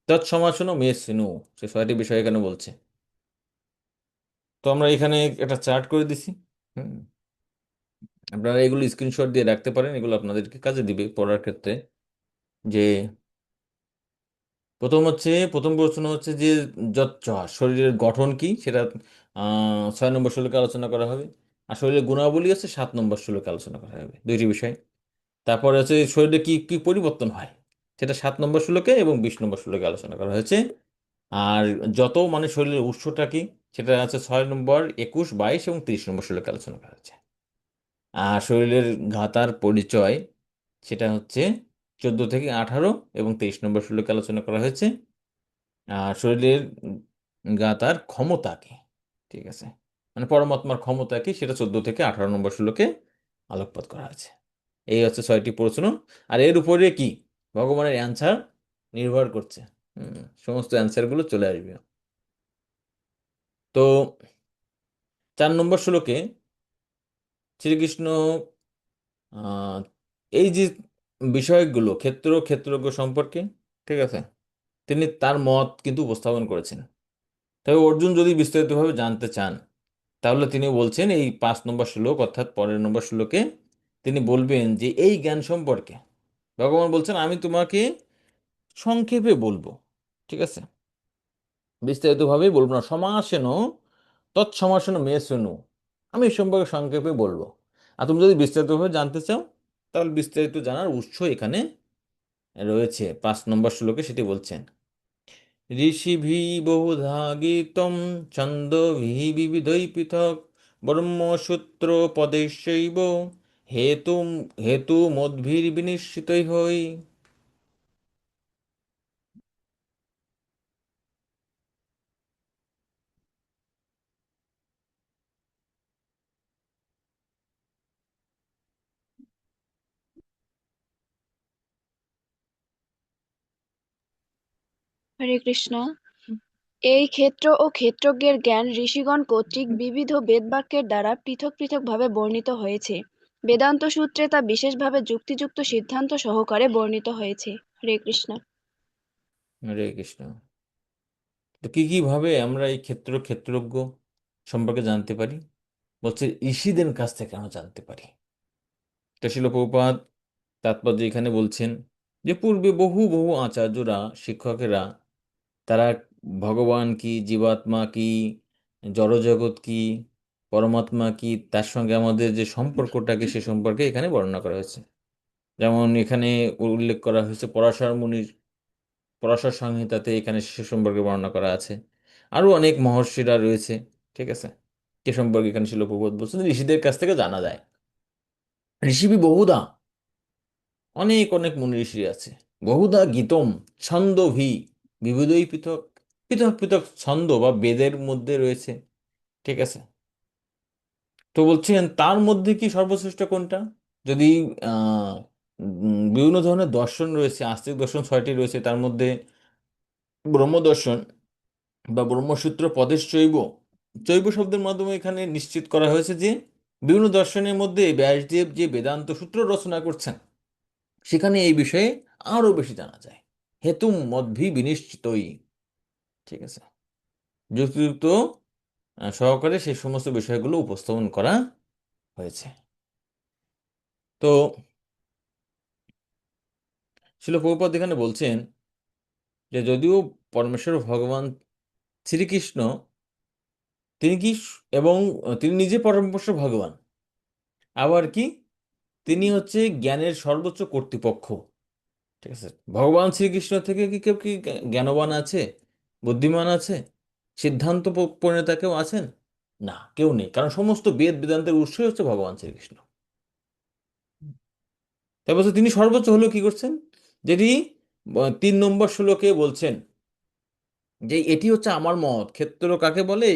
তৎসমাসন মে সিনু, সে 6টি বিষয় এখানে বলছে। তো আমরা এখানে একটা চার্ট করে দিছি। হুম, আপনারা এগুলো স্ক্রিনশট দিয়ে রাখতে পারেন, এগুলো আপনাদেরকে কাজে দিবে পড়ার ক্ষেত্রে। যে প্রথম প্রশ্ন হচ্ছে যে যচ্চ, শরীরের গঠন কি সেটা 6 নম্বর শ্লোকে আলোচনা করা হবে। আর শরীরের গুণাবলী হচ্ছে 7 নম্বর শ্লোকে আলোচনা করা হবে, দুইটি বিষয়। তারপরে হচ্ছে শরীরে কি কি পরিবর্তন হয়, সেটা 7 নম্বর শ্লোকে এবং 20 নম্বর শ্লোকে আলোচনা করা হয়েছে। আর যত মানে শরীরের উৎসটা কি, সেটা আছে 6 নম্বর, 21, 22 এবং 30 নম্বর শ্লোকে আলোচনা করা হয়েছে। আর শরীরের ঘাতার পরিচয়, সেটা হচ্ছে 14 থেকে 18 এবং 23 নম্বর শ্লোকে আলোচনা করা হয়েছে। আর শরীরের গাতার ক্ষমতা কি, ঠিক আছে, মানে পরমাত্মার ক্ষমতা কি, সেটা 14 থেকে 18 নম্বর শ্লোকে আলোকপাত করা আছে। এই হচ্ছে 6টি প্রশ্ন। আর এর উপরে কি ভগবানের অ্যান্সার নির্ভর করছে। সমস্ত অ্যান্সারগুলো চলে আসবে। তো 4 নম্বর শ্লোকে শ্রীকৃষ্ণ আহ, এই যে বিষয়গুলো ক্ষেত্র ক্ষেত্রজ্ঞ সম্পর্কে, ঠিক আছে, তিনি তার মত কিন্তু উপস্থাপন করেছেন। তবে অর্জুন যদি বিস্তারিতভাবে জানতে চান, তাহলে তিনি বলছেন এই 5 নম্বর শ্লোক অর্থাৎ পরের নম্বর শ্লোকে তিনি বলবেন যে এই জ্ঞান সম্পর্কে ভগবান বলছেন আমি তোমাকে সংক্ষেপে বলবো। ঠিক আছে, বিস্তারিতভাবেই বলবো না, সমাসেন তৎসমাসেন মে শোনো, আমি এই সম্পর্কে সংক্ষেপে বলবো। আর তুমি যদি বিস্তারিতভাবে জানতে চাও, তাহলে বিস্তারিত জানার উৎস এখানে রয়েছে 5 নম্বর শ্লোকে, সেটি বলছেন ঋষিভিः বহুধা গীতম ছন্দোভিः বিবিধৈ পৃথক ব্রহ্মসূত্র পদেশৈব হেতু হেতু মদ্ভির বিনিশ্চিতই হই। হরে কৃষ্ণ। এই ক্ষেত্র ও ক্ষেত্রজ্ঞের জ্ঞান ঋষিগণ কর্তৃক বিবিধ বেদবাক্যের দ্বারা পৃথক পৃথক ভাবে বর্ণিত হয়েছে। বেদান্ত সূত্রে তা বিশেষভাবে যুক্তিযুক্ত সিদ্ধান্ত সহকারে বর্ণিত হয়েছে। হরে কৃষ্ণ। হরে কৃষ্ণ। তো কি কি ভাবে আমরা এই ক্ষেত্রজ্ঞ সম্পর্কে জানতে পারি? বলছে ঋষিদের কাছ থেকে আমরা জানতে পারি। তো শিল প্রভুপাদ তাৎপর্য এখানে বলছেন যে পূর্বে বহু বহু আচার্যরা, শিক্ষকেরা, তারা ভগবান কি, জীবাত্মা কি, জড়জগৎ কি, পরমাত্মা কি, তার সঙ্গে আমাদের যে সম্পর্কটাকে সে সম্পর্কে এখানে বর্ণনা করা হয়েছে। যেমন এখানে উল্লেখ করা হয়েছে পরাশর মুনির পরাশর সংহিতাতে, এখানে সে সম্পর্কে বর্ণনা করা আছে। আরো অনেক মহর্ষিরা রয়েছে, ঠিক আছে, সে সম্পর্কে এখানে শিল প্রভুপাদ বলছেন ঋষিদের কাছ থেকে জানা যায়। ঋষিবি বহুদা, অনেক অনেক মুনি ঋষি আছে। বহুধা গীতম ছন্দভি বিবিধই পৃথক, পৃথক পৃথক ছন্দ বা বেদের মধ্যে রয়েছে, ঠিক আছে। তো বলছেন তার মধ্যে কি সর্বশ্রেষ্ঠ কোনটা? যদি বিভিন্ন ধরনের দর্শন রয়েছে, আস্তিক দর্শন 6টি রয়েছে, তার মধ্যে ব্রহ্ম দর্শন বা ব্রহ্মসূত্র পদেশ চৈব, চৈব শব্দের মাধ্যমে এখানে নিশ্চিত করা হয়েছে যে বিভিন্ন দর্শনের মধ্যে ব্যাসদেব যে বেদান্ত সূত্র রচনা করছেন সেখানে এই বিষয়ে আরো বেশি জানা যায়। হেতুম মদ্ভি বিনিশ্চিতই, ঠিক আছে, যুক্তিযুক্ত সহকারে সেই সমস্ত বিষয়গুলো উপস্থাপন করা হয়েছে। তো শিল প্রভুপাদ এখানে বলছেন যে যদিও পরমেশ্বর ভগবান শ্রীকৃষ্ণ তিনি কি এবং তিনি নিজে পরমেশ্বর ভগবান, আবার কি তিনি হচ্ছে জ্ঞানের সর্বোচ্চ কর্তৃপক্ষ, ঠিক আছে। ভগবান শ্রীকৃষ্ণ থেকে কি কেউ কি জ্ঞানবান আছে, বুদ্ধিমান আছে, সিদ্ধান্ত পরিণতা কেউ আছেন? না, কেউ নেই, কারণ সমস্ত বেদ বেদান্তের উৎসই হচ্ছে ভগবান শ্রীকৃষ্ণ। তাই বলছে তিনি সর্বোচ্চ হলেও কি করছেন, যেটি 3 নম্বর শ্লোকে বলছেন যে এটি হচ্ছে আমার মত, ক্ষেত্র কাকে বলে,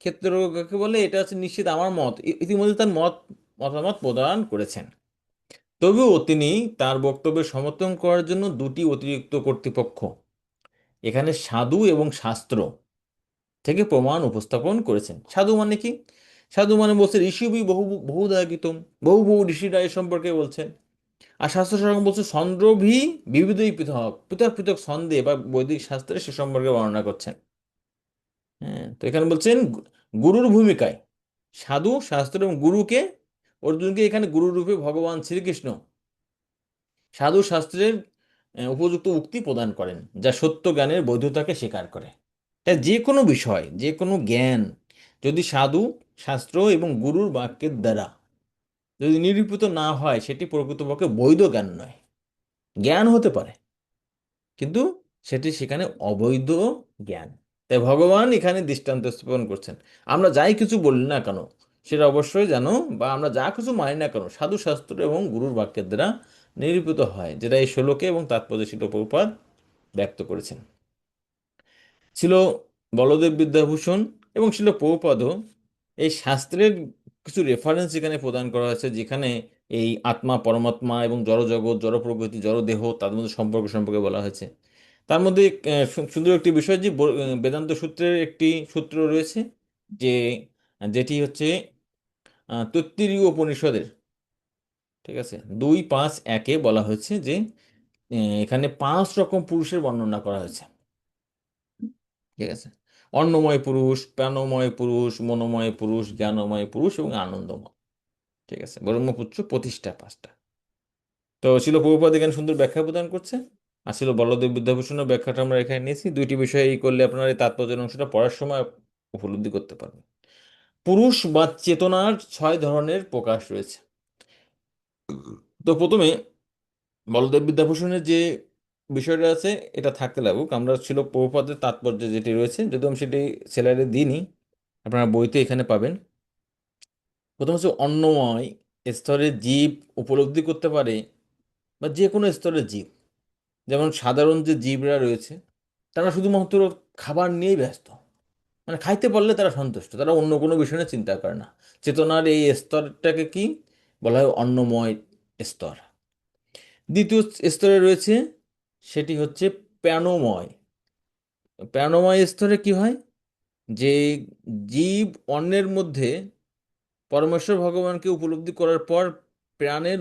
ক্ষেত্র কাকে বলে, এটা হচ্ছে নিশ্চিত আমার মত, ইতিমধ্যে তার মতামত প্রদান করেছেন। তবুও তিনি তার বক্তব্যের সমর্থন করার জন্য দুটি অতিরিক্ত কর্তৃপক্ষ, এখানে সাধু এবং শাস্ত্র থেকে প্রমাণ উপস্থাপন করেছেন। সাধু মানে কি? সাধু মানে বলছে ঋষিবি বহু বহুদাগিতম, বহু বহু ঋষিরা এ সম্পর্কে বলছেন। আর শাস্ত্র সরম বলছে ছন্দ্রভি বিবিধই পৃথক, পৃথক পৃথক ছন্দে বা বৈদিক শাস্ত্রে সে সম্পর্কে বর্ণনা করছেন। হ্যাঁ, তো এখানে বলছেন গুরুর ভূমিকায় সাধু, শাস্ত্র এবং গুরুকে, অর্জুনকে এখানে গুরু রূপে ভগবান শ্রীকৃষ্ণ সাধু শাস্ত্রের উপযুক্ত উক্তি প্রদান করেন, যা সত্য জ্ঞানের বৈধতাকে স্বীকার করে। তাই যে কোনো বিষয়, যে কোনো জ্ঞান যদি সাধু, শাস্ত্র এবং গুরুর বাক্যের দ্বারা যদি নিরূপিত না হয় সেটি প্রকৃতপক্ষে বৈধ জ্ঞান নয়। জ্ঞান হতে পারে কিন্তু সেটি সেখানে অবৈধ জ্ঞান। তাই ভগবান এখানে দৃষ্টান্ত স্থাপন করছেন, আমরা যাই কিছু বলি না কেন সেটা অবশ্যই জানো, বা আমরা যা কিছু মানি না কেন সাধু শাস্ত্র এবং গুরুর বাক্যের দ্বারা নিরূপিত হয়, যেটা এই শ্লোকে এবং তাৎপর্য শিল প্রভুপাদ ব্যক্ত করেছেন। ছিল বলদেব বিদ্যাভূষণ এবং ছিল প্রভুপাদও এই শাস্ত্রের কিছু রেফারেন্স এখানে প্রদান করা হয়েছে, যেখানে এই আত্মা, পরমাত্মা এবং জড়জগৎ, জড় প্রকৃতি, জড়দেহ, তাদের মধ্যে সম্পর্ক সম্পর্কে বলা হয়েছে। তার মধ্যে সুন্দর একটি বিষয় যে বেদান্ত সূত্রের একটি সূত্র রয়েছে, যে যেটি হচ্ছে তৈত্তিরীয় উপনিষদের, ঠিক আছে, 2:5:1 বলা হয়েছে যে এখানে 5 রকম পুরুষের বর্ণনা করা হয়েছে, ঠিক আছে। অন্নময় পুরুষ, প্রাণময় পুরুষ, মনোময় পুরুষ, জ্ঞানময় পুরুষ এবং আনন্দময়, ঠিক আছে, ব্রহ্মপুত্র প্রতিষ্ঠা 5টা। তো ছিল প্রভুপাদ এখানে সুন্দর ব্যাখ্যা প্রদান করছে, আর ছিল বলদেব বিদ্যাভূষণের ব্যাখ্যাটা আমরা এখানে নিয়েছি। দুইটি বিষয় এই করলে আপনার এই তাৎপর্যের অংশটা পড়ার সময় উপলব্ধি করতে পারবেন। পুরুষ বা চেতনার 6 ধরনের প্রকাশ রয়েছে। তো প্রথমে বলদেব বিদ্যাভূষণের যে বিষয়টা আছে এটা থাকতে লাগুক, আমরা ছিল প্রভুপাদের তাৎপর্য যেটি রয়েছে, যদি আমি সেটি সেলারে দিইনি, আপনারা বইতে এখানে পাবেন। প্রথম হচ্ছে অন্নময় স্তরের জীব উপলব্ধি করতে পারে, বা যে কোনো স্তরের জীব, যেমন সাধারণ যে জীবরা রয়েছে তারা শুধুমাত্র খাবার নিয়েই ব্যস্ত, মানে খাইতে পারলে তারা সন্তুষ্ট, তারা অন্য কোনো বিষয় নিয়ে চিন্তা করে না। চেতনার এই স্তরটাকে কি বলা হয়? অন্নময় স্তর। দ্বিতীয় স্তরে রয়েছে, সেটি হচ্ছে প্রাণময়। প্রাণময় স্তরে কি হয়? যে জীব অন্নের মধ্যে পরমেশ্বর ভগবানকে উপলব্ধি করার পর প্রাণের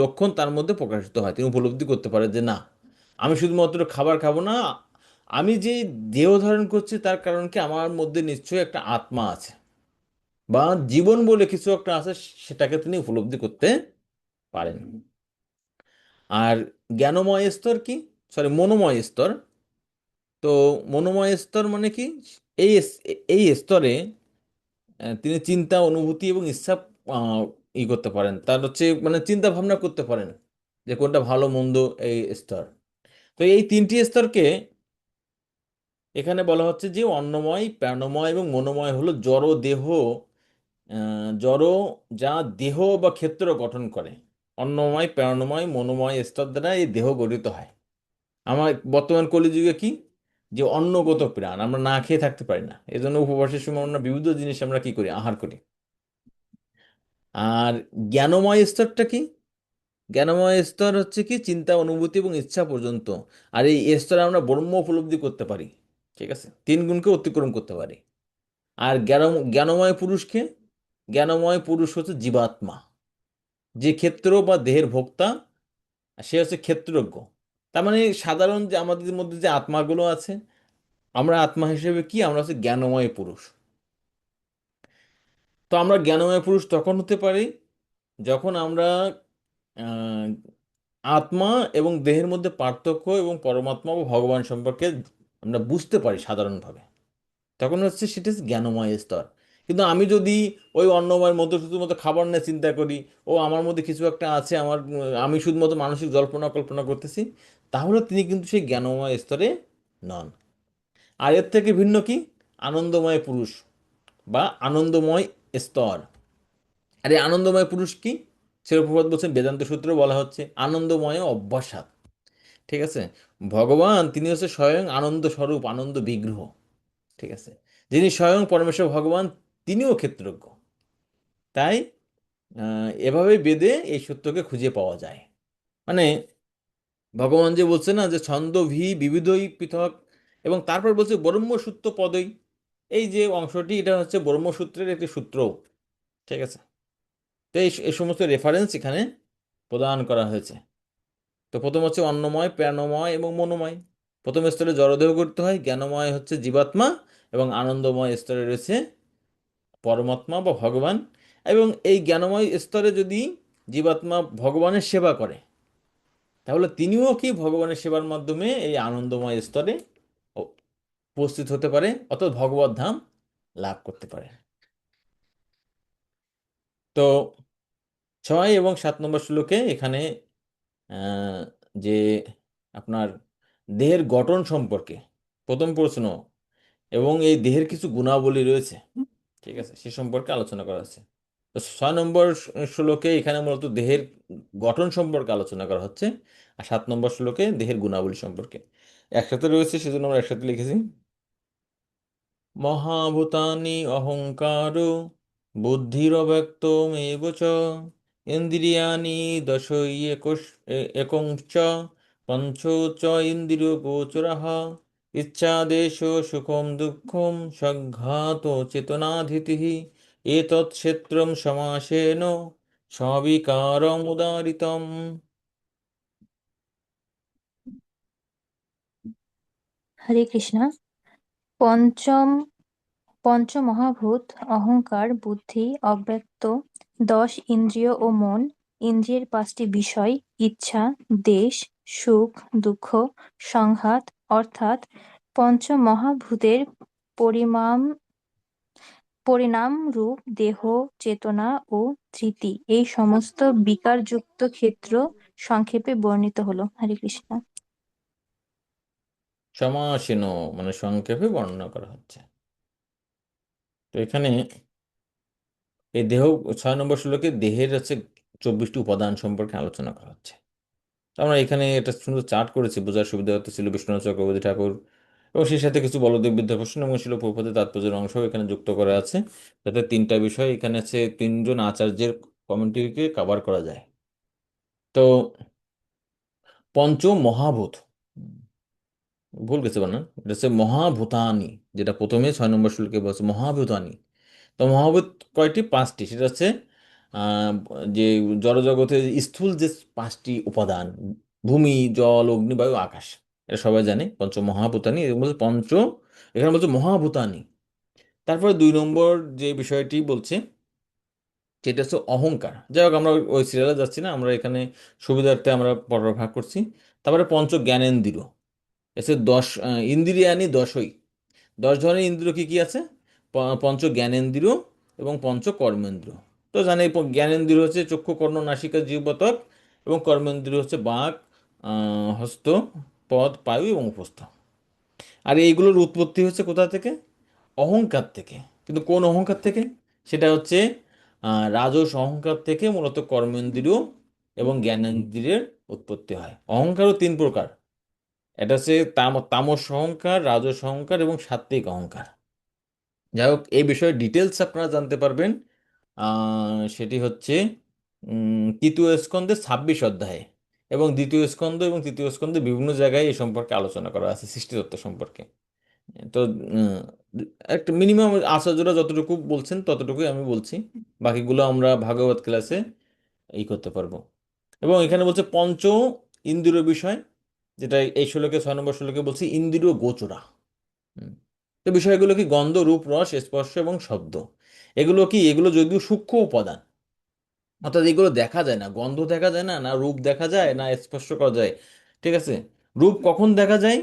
লক্ষণ তার মধ্যে প্রকাশিত হয়। তিনি উপলব্ধি করতে পারে যে না, আমি শুধুমাত্র খাবার খাবো না, আমি যে দেহ ধারণ করছি তার কারণ কি আমার মধ্যে নিশ্চয়ই একটা আত্মা আছে, বা জীবন বলে কিছু একটা আছে, সেটাকে তিনি উপলব্ধি করতে পারেন। আর জ্ঞানময় স্তর কি, সরি মনোময় স্তর। তো মনোময় স্তর মানে কি? এই এই স্তরে তিনি চিন্তা, অনুভূতি এবং ইচ্ছা আহ, করতে পারেন, তার হচ্ছে মানে চিন্তা ভাবনা করতে পারেন যে কোনটা ভালো মন্দ, এই স্তর। তো এই তিনটি স্তরকে এখানে বলা হচ্ছে যে অন্নময়, প্রাণময় এবং মনোময় হলো জড় দেহ, জড় যা দেহ বা ক্ষেত্র গঠন করে। অন্নময়, প্রাণময়, মনোময় স্তর দ্বারা এই দেহ গঠিত হয়। আমার বর্তমান কলিযুগে কি, যে অন্নগত প্রাণ, আমরা না খেয়ে থাকতে পারি না, এই জন্য উপবাসের সময় আমরা বিবিধ জিনিস আমরা কি করি, আহার করি। আর জ্ঞানময় স্তরটা কি? জ্ঞানময় স্তর হচ্ছে কি চিন্তা, অনুভূতি এবং ইচ্ছা পর্যন্ত। আর এই স্তরে আমরা ব্রহ্ম উপলব্ধি করতে পারি, ঠিক আছে, তিন গুণকে অতিক্রম করতে পারি। আর জ্ঞানময় পুরুষকে, জ্ঞানময় পুরুষ হচ্ছে জীবাত্মা, যে ক্ষেত্র বা দেহের ভোক্তা, সে হচ্ছে ক্ষেত্রজ্ঞ। তার মানে সাধারণ যে আমাদের মধ্যে যে আত্মাগুলো আছে, আমরা আত্মা হিসেবে কি, আমরা হচ্ছে জ্ঞানময় পুরুষ। তো আমরা জ্ঞানময় পুরুষ তখন হতে পারি যখন আমরা আহ, আত্মা এবং দেহের মধ্যে পার্থক্য এবং পরমাত্মা ও ভগবান সম্পর্কে আমরা বুঝতে পারি সাধারণভাবে, তখন হচ্ছে সেটা হচ্ছে জ্ঞানময় স্তর। কিন্তু আমি যদি ওই অন্নময়ের মধ্যে শুধুমাত্র খাবার নিয়ে চিন্তা করি, ও আমার মধ্যে কিছু একটা আছে, আমি শুধুমাত্র মানসিক জল্পনা কল্পনা করতেছি, তাহলে তিনি কিন্তু সেই জ্ঞানময় স্তরে নন। আর এর থেকে ভিন্ন কি, আনন্দময় পুরুষ বা আনন্দময় স্তর। আর এই আনন্দময় পুরুষ কি, শিরপ্রপাত বলছেন, বেদান্ত সূত্রে বলা হচ্ছে আনন্দময় অভ্যাসাৎ। ঠিক আছে, ভগবান তিনি হচ্ছে স্বয়ং আনন্দ স্বরূপ, আনন্দ বিগ্রহ। ঠিক আছে, যিনি স্বয়ং পরমেশ্বর ভগবান, তিনিও ক্ষেত্রজ্ঞ। তাই এভাবে বেদে এই সত্যকে খুঁজে পাওয়া যায়। মানে ভগবান যে বলছে না যে ছন্দ ভি বিবিধই পৃথক, এবং তারপর বলছে ব্রহ্মসূত্র পদই, এই যে অংশটি এটা হচ্ছে ব্রহ্মসূত্রের একটি সূত্র। ঠিক আছে, তো এই সমস্ত রেফারেন্স এখানে প্রদান করা হয়েছে। তো প্রথম হচ্ছে অন্নময়, প্রাণময় এবং মনোময়। প্রথম স্তরে জড়দেহ করতে হয়, জ্ঞানময় হচ্ছে জীবাত্মা, এবং আনন্দময় স্তরে রয়েছে পরমাত্মা বা ভগবান। এবং এই জ্ঞানময় স্তরে যদি জীবাত্মা ভগবানের সেবা করে, তাহলে তিনিও কি ভগবানের সেবার মাধ্যমে এই আনন্দময় স্তরে উপস্থিত হতে পারে, অর্থাৎ ভগবত ধাম লাভ করতে পারে। তো 6 এবং 7 নম্বর শ্লোকে এখানে আহ, যে আপনার দেহের গঠন সম্পর্কে প্রথম প্রশ্ন, এবং এই দেহের কিছু গুণাবলী রয়েছে, ঠিক আছে, সে সম্পর্কে আলোচনা করা হচ্ছে। তো 6 নম্বর শ্লোকে এখানে মূলত দেহের গঠন সম্পর্কে আলোচনা করা হচ্ছে, আর 7 নম্বর শ্লোকে দেহের গুণাবলী সম্পর্কে। একসাথে রয়েছে, সেজন্য আমরা একসাথে লিখেছি। মহাভূতানি অহংকার বুদ্ধিরব্যক্তমেব চ ইন্দ্রিয়াণি দশ একং চ পঞ্চ চ ইন্দ্রিয় গোচরঃ ইচ্ছাদেশ সুখম দুঃখম সংঘাত চেতনাধিতিঃ এতৎ ক্ষেত্রম সমাসেন সবিকারম উদারিতম। হরে কৃষ্ণ। পঞ্চম পঞ্চমহাভূত অহংকার, বুদ্ধি, অব্যক্ত, 10 ইন্দ্রিয় ও মন, ইন্দ্রিয়ের 5টি বিষয়, ইচ্ছা, দেশ, সুখ, দুঃখ, সংঘাত, অর্থাৎ পঞ্চমহাভূতের পরিমাণ পরিণাম রূপ দেহ, চেতনা ও ধৃতি, এই সমস্ত বিকারযুক্ত ক্ষেত্র সংক্ষেপে বর্ণিত হলো। হরে কৃষ্ণ। সমাসীন মানে সংক্ষেপে বর্ণনা করা হচ্ছে। তো এখানে এই দেহ 6 নম্বর শ্লোকে দেহের হচ্ছে 24টি উপাদান সম্পর্কে আলোচনা করা হচ্ছে। তো আমরা এখানে একটা সুন্দর চার্ট করেছি, বোঝার সুবিধা হতে ছিল বিশ্বনাথ চক্রবর্তী ঠাকুর, এবং সেই সাথে কিছু বলদেব বিদ্যাভূষণ এবং শিল প্রভুপাদের তাৎপর্যের অংশ এখানে যুক্ত করা আছে, যাতে তিনটা বিষয় এখানে আছে, তিনজন আচার্যের কমেন্ট্রিকে কভার করা যায়। তো পঞ্চ মহাভূত, ভুল গেছে বানা, এটা হচ্ছে মহাভূতানি, যেটা প্রথমে 6 নম্বর শ্লোকে বলছে মহাভূতানি। তো মহাভূত কয়টি? 5টি। সেটা হচ্ছে আহ, যে জড়জগতের স্থূল যে 5টি উপাদান, ভূমি, জল, অগ্নি, বায়ু, আকাশ, এটা সবাই জানে পঞ্চ মহাভূতানি, এর মধ্যে পঞ্চ, এখানে বলছে মহাভূতানি। তারপরে 2 নম্বর যে বিষয়টি বলছে সেটা হচ্ছে অহংকার। যাই হোক, আমরা ওই সিরিয়ালে যাচ্ছি না, আমরা এখানে সুবিধার্থে আমরা পর্ব ভাগ করছি। তারপরে পঞ্চ জ্ঞানেন্দ্রিয়, এসে 10 ইন্দ্রিয়ানি দশই, 10 ধরনের ইন্দ্রিয় কি কি আছে? পঞ্চ জ্ঞানেন্দ্রিয় এবং পঞ্চ কর্মেন্দ্রিয়। তো জানি জ্ঞানেন্দ্রিয় হচ্ছে চক্ষু, কর্ণ, নাসিকা, জিহ্বা, ত্বক, এবং কর্মেন্দ্রিয় হচ্ছে বাক, হস্ত, পদ, পায়ু এবং উপস্থ। আর এইগুলোর উৎপত্তি হচ্ছে কোথা থেকে? অহংকার থেকে। কিন্তু কোন অহংকার থেকে? সেটা হচ্ছে রাজস অহংকার থেকে মূলত কর্মেন্দ্রিয় এবং জ্ঞানেন্দ্রিয়ের উৎপত্তি হয়। অহংকারও 3 প্রকার, এটা হচ্ছে তামস অহংকার, রাজস অহংকার এবং সাত্ত্বিক অহংকার। যাই হোক, এই বিষয়ে ডিটেলস আপনারা জানতে পারবেন, সেটি হচ্ছে তৃতীয় স্কন্ধে 26 অধ্যায়ে, এবং দ্বিতীয় স্কন্ধ এবং তৃতীয় স্কন্ধে বিভিন্ন জায়গায় এই সম্পর্কে আলোচনা করা আছে, সৃষ্টিতত্ত্ব সম্পর্কে। তো উম, একটা মিনিমাম আচার্যরা যতটুকু বলছেন ততটুকুই আমি বলছি, বাকিগুলো আমরা ভাগবত ক্লাসে এই করতে পারবো। এবং এখানে বলছে পঞ্চ ইন্দ্রিয় বিষয়, যেটা এই শ্লোকে 6 নম্বর শ্লোকে বলছি ইন্দ্রিয় গোচরা। হুম। তো বিষয়গুলো কি? গন্ধ, রূপ, রস, স্পর্শ এবং শব্দ। এগুলো কি? এগুলো যদিও সূক্ষ্ম উপাদান, অর্থাৎ এগুলো দেখা যায় না, গন্ধ দেখা যায় না, না রূপ দেখা যায়, না স্পর্শ করা যায়। ঠিক আছে? রূপ কখন দেখা যায়?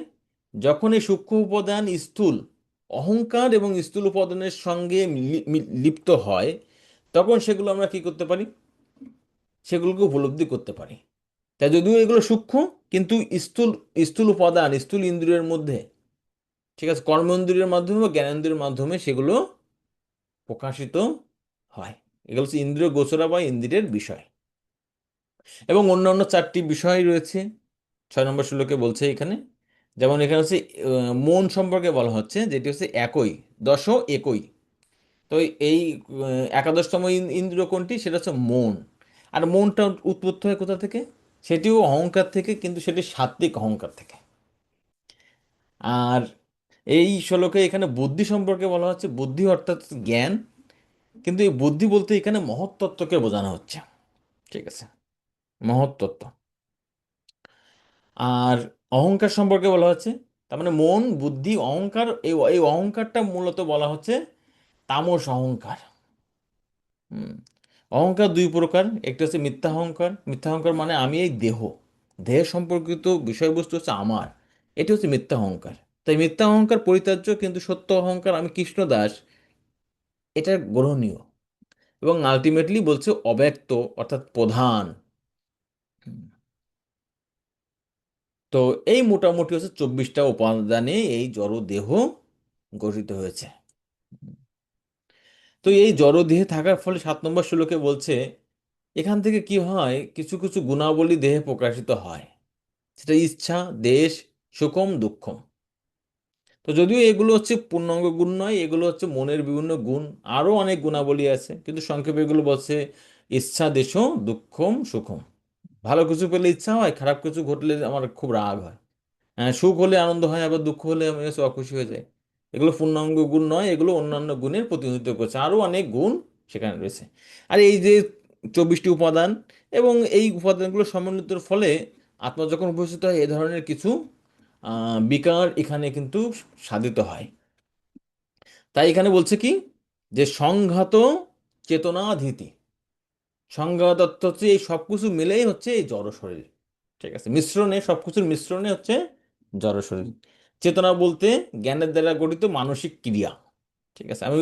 যখন এই সূক্ষ্ম উপাদান স্থূল অহংকার এবং স্থূল উপাদানের সঙ্গে লিপ্ত হয়, তখন সেগুলো আমরা কি করতে পারি? সেগুলোকে উপলব্ধি করতে পারি। তাই যদিও এগুলো সূক্ষ্ম, কিন্তু স্থূল, স্থূল উপাদান স্থূল ইন্দ্রিয়ের মধ্যে, ঠিক আছে, কর্মেন্দ্রিয়ের মাধ্যমে বা জ্ঞানেন্দ্রিয়ের মাধ্যমে সেগুলো প্রকাশিত হয়। এগুলো হচ্ছে ইন্দ্রিয় গোচরা বা ইন্দ্রিয়ের বিষয়। এবং অন্যান্য 4টি বিষয় রয়েছে 6 নম্বর শ্লোকে বলছে এখানে। যেমন এখানে হচ্ছে মন সম্পর্কে বলা হচ্ছে, যেটি হচ্ছে একই, দশ একই। তো এই একাদশতম ইন্দ্রিয় কোনটি? সেটা হচ্ছে মন। আর মনটা উৎপত্তি হয় কোথা থেকে? সেটিও অহংকার থেকে, কিন্তু সেটি সাত্ত্বিক অহংকার থেকে। আর এই শ্লোকে এখানে বুদ্ধি সম্পর্কে বলা হচ্ছে, বুদ্ধি অর্থাৎ জ্ঞান, কিন্তু এই বুদ্ধি বলতে এখানে মহৎ তত্ত্বকে বোঝানো হচ্ছে। ঠিক আছে, মহৎ তত্ত্ব। আর অহংকার সম্পর্কে বলা হচ্ছে, তার মানে মন, বুদ্ধি, অহংকার, এই এই অহংকারটা মূলত বলা হচ্ছে তামস অহংকার। হুম। অহংকার 2 প্রকার, একটা হচ্ছে মিথ্যা অহংকার। মিথ্যা অহংকার মানে আমি এই দেহ, দেহ সম্পর্কিত বিষয়বস্তু হচ্ছে আমার, এটি হচ্ছে মিথ্যা অহংকার। তাই মিথ্যা অহংকার পরিত্যাজ্য, কিন্তু সত্য অহংকার আমি কৃষ্ণ দাস, এটা গ্রহণীয়। এবং আলটিমেটলি বলছে অব্যক্ত, অর্থাৎ প্রধান। হুম। তো এই মোটামুটি হচ্ছে 24টা উপাদানে এই জড় দেহ গঠিত হয়েছে। তো এই জড় দেহে থাকার ফলে 7 নম্বর শ্লোকে বলছে এখান থেকে কি হয়, কিছু কিছু গুণাবলী দেহে প্রকাশিত হয়, সেটা ইচ্ছা, দেশ, সুখম, দুঃখম। তো যদিও এগুলো হচ্ছে পূর্ণাঙ্গ গুণ নয়, এগুলো হচ্ছে মনের বিভিন্ন গুণ, আরো অনেক গুণাবলী আছে, কিন্তু সংক্ষেপে এগুলো বলছে ইচ্ছা, দেশ, দুঃখম, সুখম। ভালো কিছু পেলে ইচ্ছা হয়, খারাপ কিছু ঘটলে আমার খুব রাগ হয়। হ্যাঁ, সুখ হলে আনন্দ হয়, আবার দুঃখ হলে আমি হচ্ছে অখুশি হয়ে যাই। এগুলো পূর্ণাঙ্গ গুণ নয়, এগুলো অন্যান্য গুণের প্রতিনিধিত্ব করছে, আরো অনেক গুণ সেখানে রয়েছে। আর এই যে 24টি উপাদান এবং এই উপাদানগুলো সমন্বিতের ফলে আত্মা যখন উপস্থিত হয়, এ ধরনের কিছু বিকার এখানে কিন্তু সাধিত হয়। তাই এখানে বলছে কি, যে সংঘাত চেতনাধীতি, সংঘাত অর্থ হচ্ছে এই সবকিছু মিলেই হচ্ছে এই জড় শরীর। ঠিক আছে, মিশ্রণে, সবকিছুর মিশ্রণে হচ্ছে জড় শরীর। চেতনা বলতে জ্ঞানের দ্বারা গঠিত মানসিক ক্রিয়া। ঠিক আছে, আমি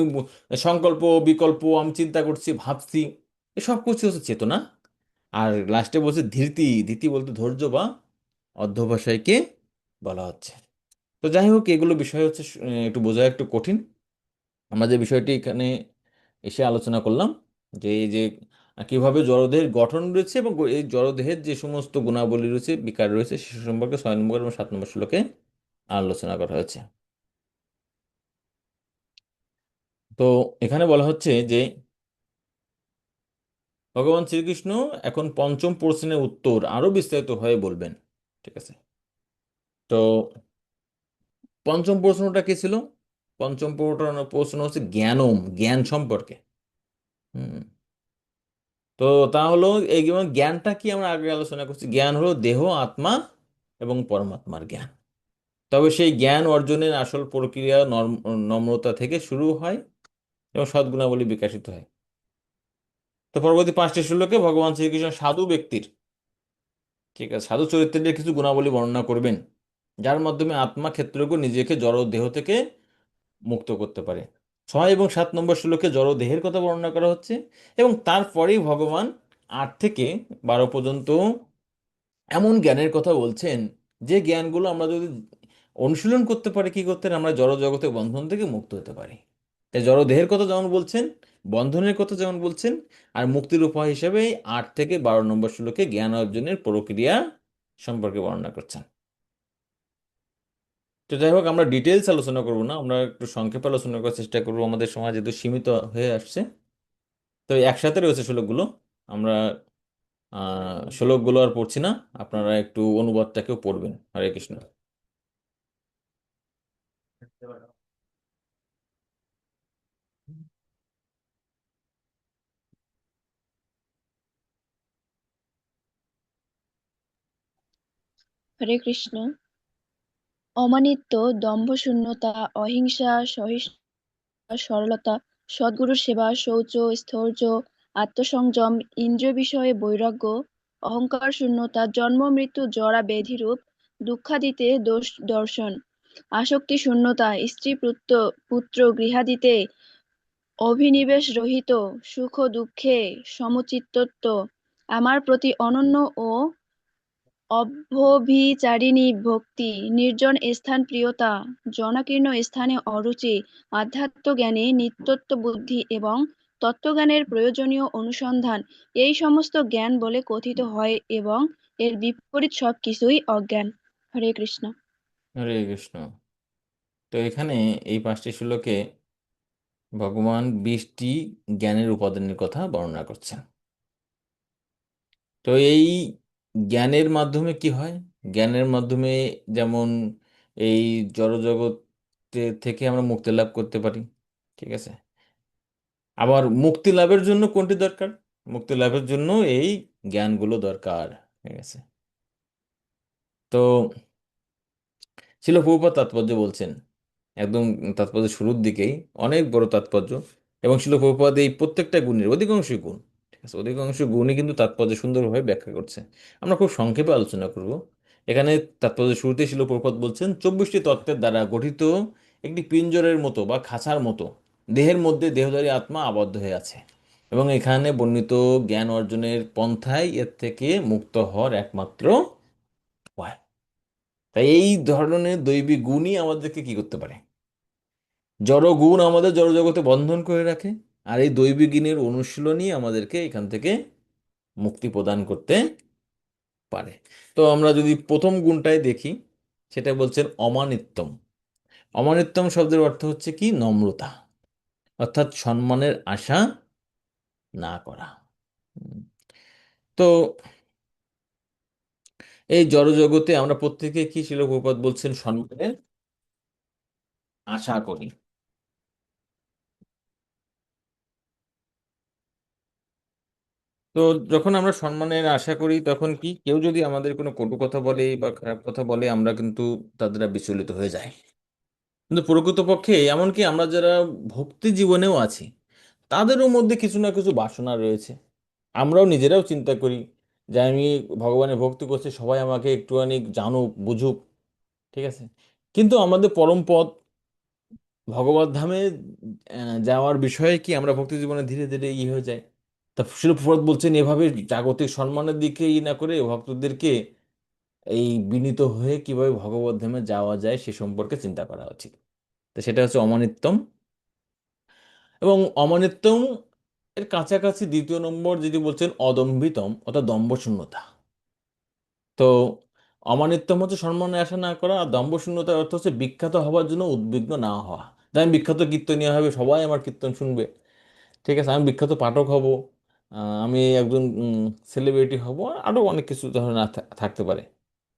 সংকল্প, বিকল্প, আমি চিন্তা করছি, ভাবছি, এই সব কিছু হচ্ছে চেতনা। আর লাস্টে বলছে ধীতি, ধীতি বলতে ধৈর্য বা অধ্যবসায়কে বলা হচ্ছে। তো যাই হোক, এগুলো বিষয় হচ্ছে একটু বোঝা একটু কঠিন। আমরা যে বিষয়টি এখানে এসে আলোচনা করলাম, যে এই যে কিভাবে জড়দেহের গঠন রয়েছে এবং এই জড়দেহের যে সমস্ত গুণাবলী রয়েছে, বিকার রয়েছে, সে সম্পর্কে 6 নম্বর এবং 7 নম্বর শ্লোকে আলোচনা করা হয়েছে। তো এখানে বলা হচ্ছে যে ভগবান শ্রীকৃষ্ণ এখন পঞ্চম প্রশ্নের উত্তর আরো বিস্তারিত হয়ে বলবেন। ঠিক আছে। তো পঞ্চম প্রশ্নটা কি ছিল? পঞ্চম প্রশ্ন হচ্ছে জ্ঞানম, জ্ঞান সম্পর্কে। হুম। তো তা হলো এই যেমন জ্ঞানটা কি আমরা আগে আলোচনা করছি, জ্ঞান হলো দেহ, আত্মা এবং পরমাত্মার জ্ঞান। তবে সেই জ্ঞান অর্জনের আসল প্রক্রিয়া নম্রতা থেকে শুরু হয় এবং সদ্গুণাবলী বিকশিত হয়। তো পরবর্তী 5টি শ্লোকে ভগবান শ্রীকৃষ্ণ সাধু ব্যক্তির, ঠিক আছে, সাধু চরিত্রের কিছু গুণাবলী বর্ণনা করবেন, যার মাধ্যমে আত্মা ক্ষেত্রজ্ঞ নিজেকে জড় দেহ থেকে মুক্ত করতে পারে। 6 এবং 7 নম্বর শ্লোকে জড় দেহের কথা বর্ণনা করা হচ্ছে এবং তারপরেই ভগবান 8 থেকে 12 পর্যন্ত এমন জ্ঞানের কথা বলছেন যে জ্ঞানগুলো আমরা যদি অনুশীলন করতে পারি, কি করতে পারি, আমরা জড় জগতের বন্ধন থেকে মুক্ত হতে পারি। তাই জড় দেহের কথা যেমন বলছেন, বন্ধনের কথা যেমন বলছেন, আর মুক্তির উপায় হিসেবে 8 থেকে 12 নম্বর শ্লোকে জ্ঞান অর্জনের প্রক্রিয়া সম্পর্কে বর্ণনা করছেন। তো যাই হোক, আমরা ডিটেলস আলোচনা করব না, আমরা একটু সংক্ষেপে আলোচনা করার চেষ্টা করবো, আমাদের সমাজ যেহেতু সীমিত হয়ে আসছে। তো একসাথে রয়েছে শ্লোকগুলো, আমরা শ্লোকগুলো আর পড়ছি না, আপনারা একটু অনুবাদটাকেও পড়বেন। হরে কৃষ্ণ। হরে কৃষ্ণ। অমানিত্য, দম্ভশূন্যতা, অহিংসা, সহিষ্ণুতা, সরলতা, সদ্গুরুর সেবা, শৌচ, স্থৈর্য, আত্মসংযম, ইন্দ্রিয় বিষয়ে বৈরাগ্য, অহংকার শূন্যতা, জন্ম মৃত্যু জরা ব্যাধিরূপ দুঃখাদিতে দর্শন, আসক্তি শূন্যতা, স্ত্রী পুত্র পুত্র গৃহাদিতে অভিনিবেশ রহিত, সুখ দুঃখে সমচিত্তত্ব, আমার প্রতি অনন্য ও অব্যভিচারিণী ভক্তি, নির্জন স্থান প্রিয়তা, জনাকীর্ণ স্থানে অরুচি, আধ্যাত্মজ্ঞানে নিত্যত্ব বুদ্ধি এবং তত্ত্বজ্ঞানের প্রয়োজনীয় অনুসন্ধান, এই সমস্ত জ্ঞান বলে কথিত হয় এবং এর বিপরীত সবকিছুই অজ্ঞান। হরে কৃষ্ণ। হরে কৃষ্ণ। তো এখানে এই 5টি শ্লোকে ভগবান 20টি জ্ঞানের উপাদানের কথা বর্ণনা করছেন। তো এই জ্ঞানের মাধ্যমে কি হয়? জ্ঞানের মাধ্যমে যেমন এই জড়জগৎ থেকে আমরা মুক্তি লাভ করতে পারি। ঠিক আছে। আবার মুক্তি লাভের জন্য কোনটি দরকার? মুক্তি লাভের জন্য এই জ্ঞানগুলো দরকার। ঠিক আছে। তো শিল প্রভুপাদ তাৎপর্য বলছেন একদম তাৎপর্য শুরুর দিকেই, অনেক বড় তাৎপর্য। এবং শিল প্রভুপাদ এই প্রত্যেকটা গুণের অধিকাংশ গুণ, ঠিক আছে, অধিকাংশ গুণই কিন্তু তাৎপর্য সুন্দরভাবে ব্যাখ্যা করছে। আমরা খুব সংক্ষেপে আলোচনা করব। এখানে তাৎপর্য শুরুতে শিল প্রভুপাদ বলছেন 24টি তত্ত্বের দ্বারা গঠিত একটি পিঞ্জরের মতো বা খাঁচার মতো দেহের মধ্যে দেহধারী আত্মা আবদ্ধ হয়ে আছে এবং এখানে বর্ণিত জ্ঞান অর্জনের পন্থাই এর থেকে মুক্ত হওয়ার একমাত্র উপায়। তাই এই ধরনের দৈবিক গুণই আমাদেরকে কি করতে পারে? জড় গুণ আমাদের জড় জগতে বন্ধন করে রাখে, আর এই দৈবিক গুণের অনুশীলনই আমাদেরকে এখান থেকে মুক্তি প্রদান করতে পারে। তো আমরা যদি প্রথম গুণটাই দেখি, সেটা বলছেন অমানিত্যম। অমানিত্যম শব্দের অর্থ হচ্ছে কি? নম্রতা, অর্থাৎ সম্মানের আশা না করা। হুম। তো এই জড়জগতে আমরা প্রত্যেকে কি, শিল প্রভুপাদ বলছেন, সম্মানের আশা করি। তো যখন আমরা সম্মানের আশা করি, তখন কি, কেউ যদি আমাদের কোনো কটু কথা বলে বা খারাপ কথা বলে, আমরা কিন্তু তার দ্বারা বিচলিত হয়ে যাই। কিন্তু প্রকৃতপক্ষে এমনকি আমরা যারা ভক্তি জীবনেও আছি, তাদেরও মধ্যে কিছু না কিছু বাসনা রয়েছে। আমরাও নিজেরাও চিন্তা করি যে আমি ভগবানের ভক্তি করছি, সবাই আমাকে একটুখানি জানুক, বুঝুক। ঠিক আছে। কিন্তু আমাদের পরম পদ ভগবত ধামে যাওয়ার বিষয়ে কি আমরা ভক্তি জীবনে ধীরে ধীরে হয়ে যায়। তা শিলপ্রপাত বলছেন এভাবে জাগতিক সম্মানের দিকে না করে ভক্তদেরকে এই বিনীত হয়ে কিভাবে ভগবত ধামে যাওয়া যায় সে সম্পর্কে চিন্তা করা উচিত। তো সেটা হচ্ছে অমানিত্যম। এবং অমানিত্যম এর কাছাকাছি দ্বিতীয় নম্বর যেটি বলছেন অদম্ভিতম অর্থাৎ দম্ভশূন্যতা। তো অমানিত্যম হচ্ছে সম্মানে আশা না করা, আর দম্ভশূন্যতার অর্থ হচ্ছে বিখ্যাত হওয়ার জন্য উদ্বিগ্ন না হওয়া। তাই আমি বিখ্যাত কীর্তনীয় হবে, সবাই আমার কীর্তন শুনবে, ঠিক আছে, আমি বিখ্যাত পাঠক হব, আমি একজন সেলিব্রিটি হব, আরও অনেক কিছু ধরনের থাকতে পারে।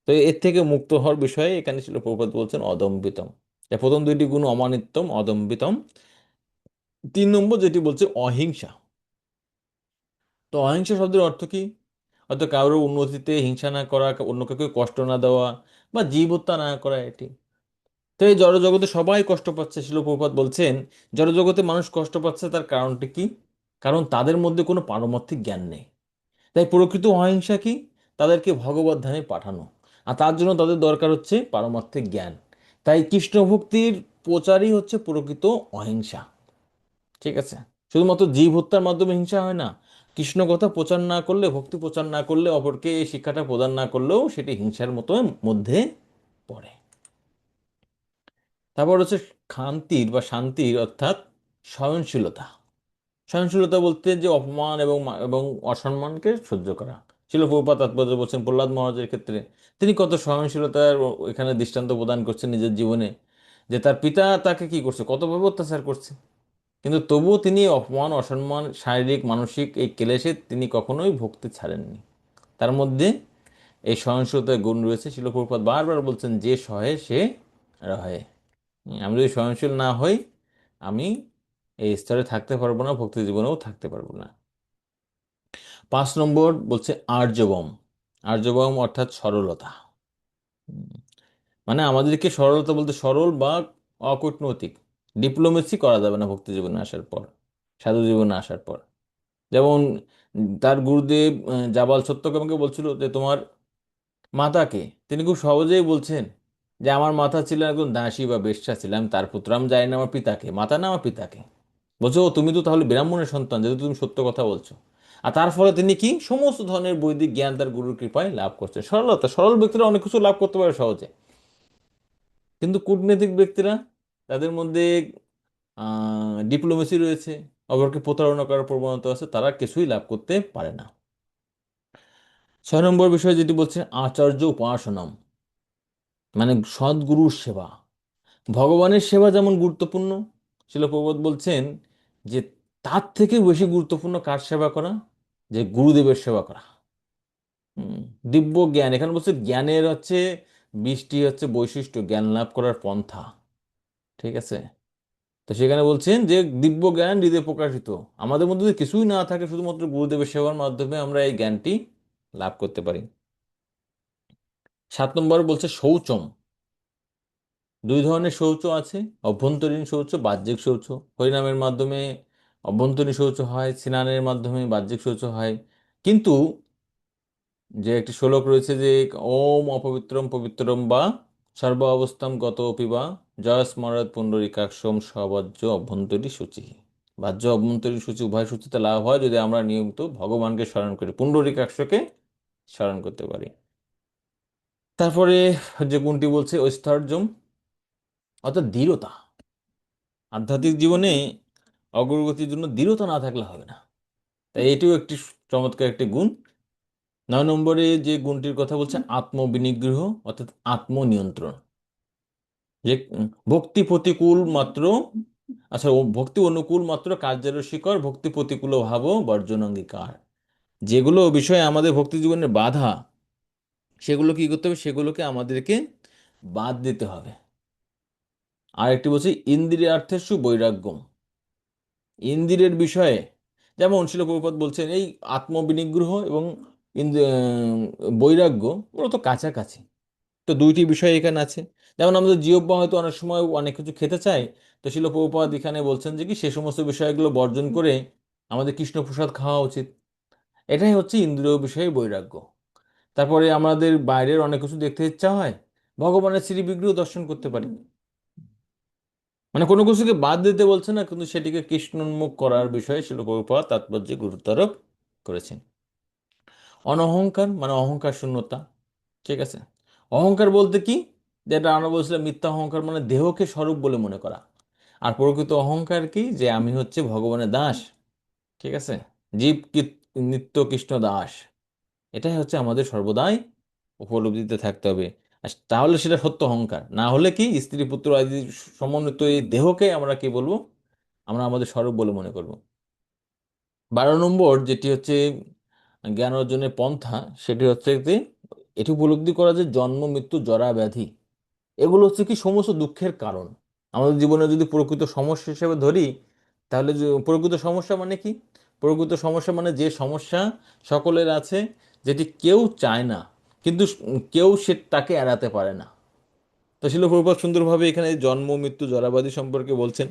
তো এর থেকে মুক্ত হওয়ার বিষয়ে এখানে ছিল প্রভুপাদ বলছেন অদম্বিতম। প্রথম দুইটি গুণ অমানিত্যম অদম্বিতম। 3 নম্বর যেটি বলছে অহিংসা। তো অহিংসা শব্দের অর্থ কি? অর্থাৎ কারোর উন্নতিতে হিংসা না করা, অন্য কাউকে কষ্ট না দেওয়া বা জীব হত্যা না করা এটি। তো এই জড়জগতে সবাই কষ্ট পাচ্ছে, শিল প্রভুপাদ বলছেন জড়জগতে মানুষ কষ্ট পাচ্ছে, তার কারণটি কি? কারণ তাদের মধ্যে কোনো পারমার্থিক জ্ঞান নেই। তাই প্রকৃত অহিংসা কি? তাদেরকে ভগবত ধ্যানে পাঠানো, আর তার জন্য তাদের দরকার হচ্ছে পারমার্থিক জ্ঞান। তাই কৃষ্ণ ভক্তির প্রচারই হচ্ছে প্রকৃত অহিংসা, ঠিক আছে। শুধুমাত্র জীব হত্যার মাধ্যমে হিংসা হয় না, কৃষ্ণ কথা প্রচার না করলে, ভক্তি প্রচার না করলে, অপরকে এই শিক্ষাটা প্রদান না করলেও সেটি হিংসার মতো মধ্যে পড়ে। তারপর হচ্ছে শান্তির বা শান্তির অর্থাৎ সহনশীলতা। সহনশীলতা বলতে যে অপমান এবং অসম্মানকে সহ্য করা। ছিল প্রভুপাদ তাৎপর্য বলছেন প্রহ্লাদ মহারাজের ক্ষেত্রে তিনি কত সহনশীলতার এখানে দৃষ্টান্ত প্রদান করছেন নিজের জীবনে, যে তার পিতা তাকে কি করছে, কতভাবে অত্যাচার করছে, কিন্তু তবুও তিনি অপমান অসম্মান শারীরিক মানসিক এই ক্লেশে তিনি কখনোই ভক্তি ছাড়েননি। তার মধ্যে এই সহনশীলতার গুণ রয়েছে। শিল প্রভুপাদ বারবার বলছেন যে সহে সে রহে। আমি যদি সহনশীল না হই, আমি এই স্তরে থাকতে পারবো না, ভক্তি জীবনেও থাকতে পারবো না। 5 নম্বর বলছে আর্জবম। আর্জবম অর্থাৎ সরলতা। উম, মানে আমাদেরকে সরলতা বলতে সরল বা অকূটনৈতিক, ডিপ্লোমেসি করা যাবে না ভক্তি জীবনে আসার পর, সাধু জীবনে আসার পর। যেমন তার গুরুদেব জাবাল সত্যকামকে বলছিল যে তোমার মাতাকে, তিনি খুব সহজেই বলছেন যে আমার মাতা ছিলেন একজন দাসী বা বেশ্যা, ছিলাম তার পুত্র, আমি জানি না আমার পিতাকে, মাতা না আমার পিতাকে। বলছো "ও, তুমি তো তাহলে ব্রাহ্মণের সন্তান, যেহেতু তুমি সত্য কথা বলছো"। আর তার ফলে তিনি কি সমস্ত ধরনের বৈদিক জ্ঞান তার গুরুর কৃপায় লাভ করছে। সরলতা, সরল ব্যক্তিরা অনেক কিছু লাভ করতে পারে সহজে, কিন্তু কূটনৈতিক ব্যক্তিরা, তাদের মধ্যে ডিপ্লোমেসি রয়েছে, অপরকে প্রতারণা করার প্রবণতা আছে, তারা কিছুই লাভ করতে পারে না। 6 নম্বর বিষয় যেটি বলছে আচার্য উপাসনম, মানে সদ্গুরুর সেবা। ভগবানের সেবা যেমন গুরুত্বপূর্ণ, শিল প্রভুপাদ বলছেন যে তার থেকে বেশি গুরুত্বপূর্ণ কার সেবা করা? যে গুরুদেবের সেবা করা। হুম, দিব্য জ্ঞান, এখানে বলছে জ্ঞানের হচ্ছে 20টি হচ্ছে বৈশিষ্ট্য, জ্ঞান লাভ করার পন্থা, ঠিক আছে। তো সেখানে বলছেন যে দিব্য জ্ঞান হৃদয়ে প্রকাশিত। আমাদের মধ্যে যদি কিছুই না থাকে, শুধুমাত্র গুরুদেবের সেবার মাধ্যমে আমরা এই জ্ঞানটি লাভ করতে পারি। 7 নম্বর বলছে শৌচম। 2 ধরনের শৌচ আছে, অভ্যন্তরীণ শৌচ, বাহ্যিক শৌচ। হরিনামের মাধ্যমে অভ্যন্তরীণ শৌচ হয়, স্নানের মাধ্যমে বাহ্যিক শৌচ হয়। কিন্তু যে একটি শ্লোক রয়েছে যে ওম অপবিত্রম পবিত্রম বা সর্ব অবস্থাম গত অপিবা জয় স্মরৎ পুণ্ডরীকাক্ষম সবাজ্য অভ্যন্তরী সূচি। বাহ্য অভ্যন্তরীণ সূচি উভয় সূচিতে লাভ হয় যদি আমরা নিয়মিত ভগবানকে স্মরণ করি, পুণ্ডরীকাক্ষকে স্মরণ করতে পারি। তারপরে যে গুণটি বলছে ঐশ্বর্যম, অর্থাৎ দৃঢ়তা। আধ্যাত্মিক জীবনে অগ্রগতির জন্য দৃঢ়তা না থাকলে হবে না, তাই এটিও একটি চমৎকার একটি গুণ। 9 নম্বরে যে গুণটির কথা বলছে আত্মবিনিগ্রহ, অর্থাৎ আত্মনিয়ন্ত্রণ। যে ভক্তি প্রতিকূল মাত্র, আচ্ছা ভক্তি অনুকূল মাত্র কার্যের শিকড়, ভক্তি প্রতিকূল ভাব বর্জন অঙ্গীকার। যেগুলো বিষয়ে আমাদের ভক্তি জীবনের বাধা, সেগুলো কি করতে হবে? সেগুলোকে আমাদেরকে বাদ দিতে হবে। আর একটি বলছে ইন্দ্রিয়ার্থেষু বৈরাগ্যম। ইন্দ্রিয়ের বিষয়ে, যেমন শিল প্রভুপাদ বলছেন এই আত্মবিনিগ্রহ এবং বৈরাগ্য মূলত কাছাকাছি। তো দুইটি বিষয় এখানে আছে। যেমন আমাদের জিহ্বা হয়তো অনেক সময় অনেক কিছু খেতে চায়, তো শিল প্রভুপাদ এখানে বলছেন যে কি সে সমস্ত বিষয়গুলো বর্জন করে আমাদের কৃষ্ণপ্রসাদ খাওয়া উচিত। এটাই হচ্ছে ইন্দ্রিয় বিষয়ে বৈরাগ্য। তারপরে আমাদের বাইরের অনেক কিছু দেখতে ইচ্ছা হয়, ভগবানের শ্রী বিগ্রহ দর্শন করতে পারি। মানে কোনো কিছুকে বাদ দিতে বলছে না, কিন্তু সেটিকে কৃষ্ণোন্মুখ করার বিষয়ে শিল প্রভুপাদ তাৎপর্য গুরুত্বারোপ করেছেন। অনহংকার মানে অহংকার শূন্যতা, ঠিক আছে। অহংকার বলতে কি? যেটা আমরা বলছিলাম মিথ্যা অহংকার, মানে দেহকে স্বরূপ বলে মনে করা। আর প্রকৃত অহংকার কি? যে আমি হচ্ছে ভগবানের দাস, ঠিক আছে, নিত্য কৃষ্ণ দাস, এটাই হচ্ছে আমাদের সর্বদাই উপলব্ধিতে থাকতে হবে। আর তাহলে সেটা সত্য অহংকার, না হলে কি স্ত্রী পুত্র আদি সমন্বিত এই দেহকে আমরা কি বলবো, আমরা আমাদের স্বরূপ বলে মনে করব। 12 নম্বর যেটি হচ্ছে জ্ঞান অর্জনের পন্থা, সেটি হচ্ছে যে এটি উপলব্ধি করা যে জন্ম মৃত্যু জরা ব্যাধি এগুলো হচ্ছে কি সমস্ত দুঃখের কারণ। আমাদের জীবনে যদি প্রকৃত সমস্যা হিসেবে ধরি, তাহলে প্রকৃত সমস্যা মানে কি? প্রকৃত সমস্যা মানে যে সমস্যা সকলের আছে, যেটি কেউ চায় না, কিন্তু কেউ সে তাকে এড়াতে পারে না। তো শিল প্রভুপাদ সুন্দরভাবে এখানে জন্ম মৃত্যু জরাবাদি সম্পর্কে বলছেন।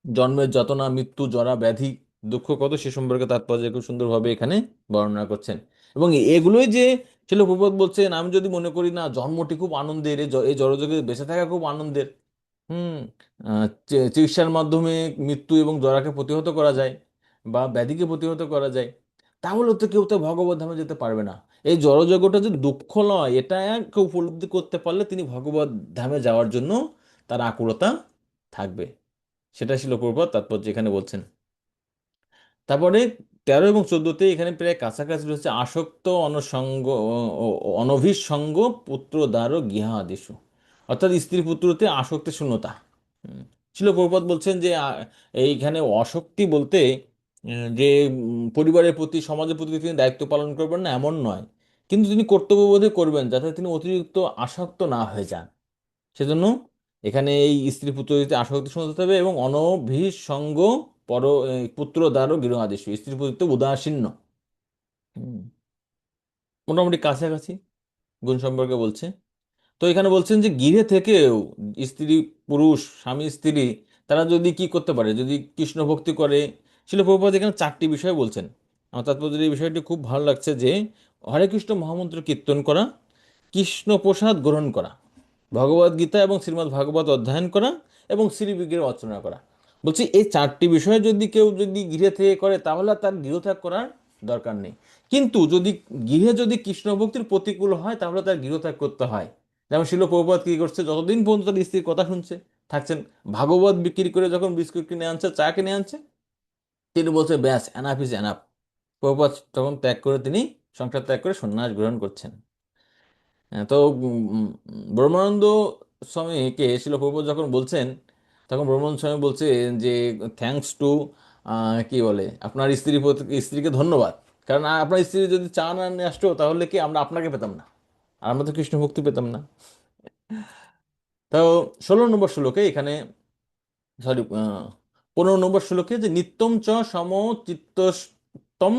জন্মের যাতনা, মৃত্যু, জরা, ব্যাধি, দুঃখ কত সে সম্পর্কে তাৎপর্য খুব সুন্দরভাবে এখানে বর্ণনা করছেন। এবং এগুলোই যে শিল প্রভুপাদ বলছেন, আমি যদি মনে করি না জন্মটি খুব আনন্দের, এই জড়জগতে বেঁচে থাকা খুব আনন্দের, হুম, চিকিৎসার মাধ্যমে মৃত্যু এবং জরাকে প্রতিহত করা যায় বা ব্যাধিকে প্রতিহত করা যায়, তাহলে তো কেউ তো ভগবত ধামে যেতে পারবে না। এই জড়জগৎটা যে দুঃখ নয়, এটা কেউ উপলব্ধি করতে পারলে তিনি ভগবত ধামে যাওয়ার জন্য তার আকুলতা থাকবে। সেটা ছিল প্রভুপাদ তাৎপর্য এখানে বলছেন। তারপরে 13 এবং 14-তে এখানে প্রায় কাছাকাছি রয়েছে আসক্ত অনসঙ্গ অনভিসঙ্গ পুত্র দ্বার গৃহা আদিশু, অর্থাৎ স্ত্রী পুত্রতে আসক্তি শূন্যতা। ছিল প্রভুপাদ বলছেন যে এইখানে অশক্তি বলতে যে পরিবারের প্রতি সমাজের প্রতি তিনি দায়িত্ব পালন করবেন না এমন নয়, কিন্তু তিনি কর্তব্যবোধে করবেন যাতে তিনি অতিরিক্ত আসক্ত না হয়ে যান। সেজন্য এখানে এই স্ত্রী পুত্র দিতে আসক্তি শূন্য হতে হবে এবং অনভিসঙ্গ পর পুত্র দ্বারও গৃহ আদেশ, স্ত্রী পুত্র উদাসীন্য। হুম, মোটামুটি কাছাকাছি গুণ সম্পর্কে বলছে। তো এখানে বলছেন যে গৃহে থেকেও স্ত্রী পুরুষ স্বামী স্ত্রী তারা যদি কি করতে পারে, যদি কৃষ্ণ ভক্তি করে। শিল প্রভুপাদ এখানে 4টি বিষয় বলছেন। আমার তাৎপর্য এই বিষয়টি খুব ভালো লাগছে যে হরে কৃষ্ণ মহামন্ত্র কীর্তন করা, কৃষ্ণ প্রসাদ গ্রহণ করা, ভগবদ গীতা এবং শ্রীমদ্ ভাগবত অধ্যয়ন করা এবং শ্রী বিগ্রহ অর্চনা করা। বলছি এই 4টি বিষয় যদি কেউ যদি গৃহে থেকে করে তাহলে আর তার গৃহত্যাগ করার দরকার নেই। কিন্তু যদি গৃহে যদি কৃষ্ণ ভক্তির প্রতিকূল হয় তাহলে তার গৃহত্যাগ করতে হয়। যেমন শিল প্রভুপাদ কি করছে, যতদিন পর্যন্ত তার স্ত্রীর কথা শুনছে থাকছেন, ভাগবত বিক্রি করে যখন বিস্কুট কিনে আনছে, চা কিনে আনছে, তিনি বলছে ব্যাস এনাফ ইজ এনাফ। প্রভুপাদ তখন ত্যাগ করে তিনি সংসার ত্যাগ করে সন্ন্যাস গ্রহণ করছেন। হ্যাঁ, তো ব্রহ্মানন্দ স্বামীকে শিল প্রভুপাদ যখন বলছেন, তখন ব্রহ্মানন্দ স্বামী বলছেন যে থ্যাঙ্কস টু কি বলে আপনার স্ত্রীকে ধন্যবাদ, কারণ আপনার স্ত্রী যদি চা না নিয়ে আসতো তাহলে কি আমরা আপনাকে পেতাম না, আর আমরা তো কৃষ্ণ ভক্তি পেতাম না। তো 16 নম্বর শ্লোকে এখানে, সরি, 15 নম্বর শ্লোকে যে নিত্যম চ সম চিত্তম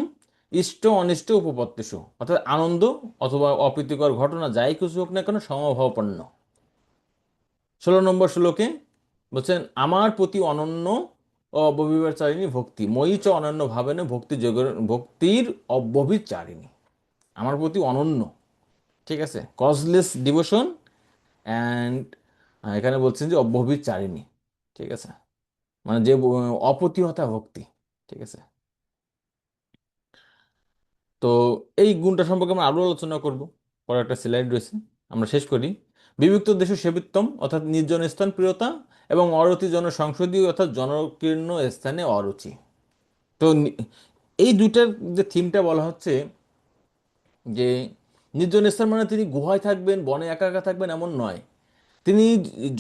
ইষ্ট অনিষ্ট উপপত্তিষু, অর্থাৎ আনন্দ অথবা অপ্রীতিকর ঘটনা যাই কিছু হোক না কেন সমভাবাপন্ন। 16 নম্বর শ্লোকে বলছেন আমার প্রতি অনন্য অব্যভিচারিণী ভক্তি, মই চ অনন্য ভাবেন ভক্তির অব্যভিচারিণী, আমার প্রতি অনন্য, ঠিক আছে, কজলেস ডিভোশন অ্যান্ড এখানে বলছেন যে অব্যভিচারিণী, ঠিক আছে, মানে যে অপ্রতিহতা ভক্তি, ঠিক আছে। তো এই গুণটা সম্পর্কে আমরা আরো আলোচনা করব, পরে একটা স্লাইড রয়েছে, আমরা শেষ করি। বিবিক্ত দেশ সেবিত্বম অর্থাৎ নির্জন স্থান প্রিয়তা এবং অরতি জন সংসদীয় অর্থাৎ জনকীর্ণ স্থানে অরুচি। তো এই দুইটার যে থিমটা বলা হচ্ছে যে নির্জন স্থান মানে তিনি গুহায় থাকবেন, বনে একা একা থাকবেন এমন নয়, তিনি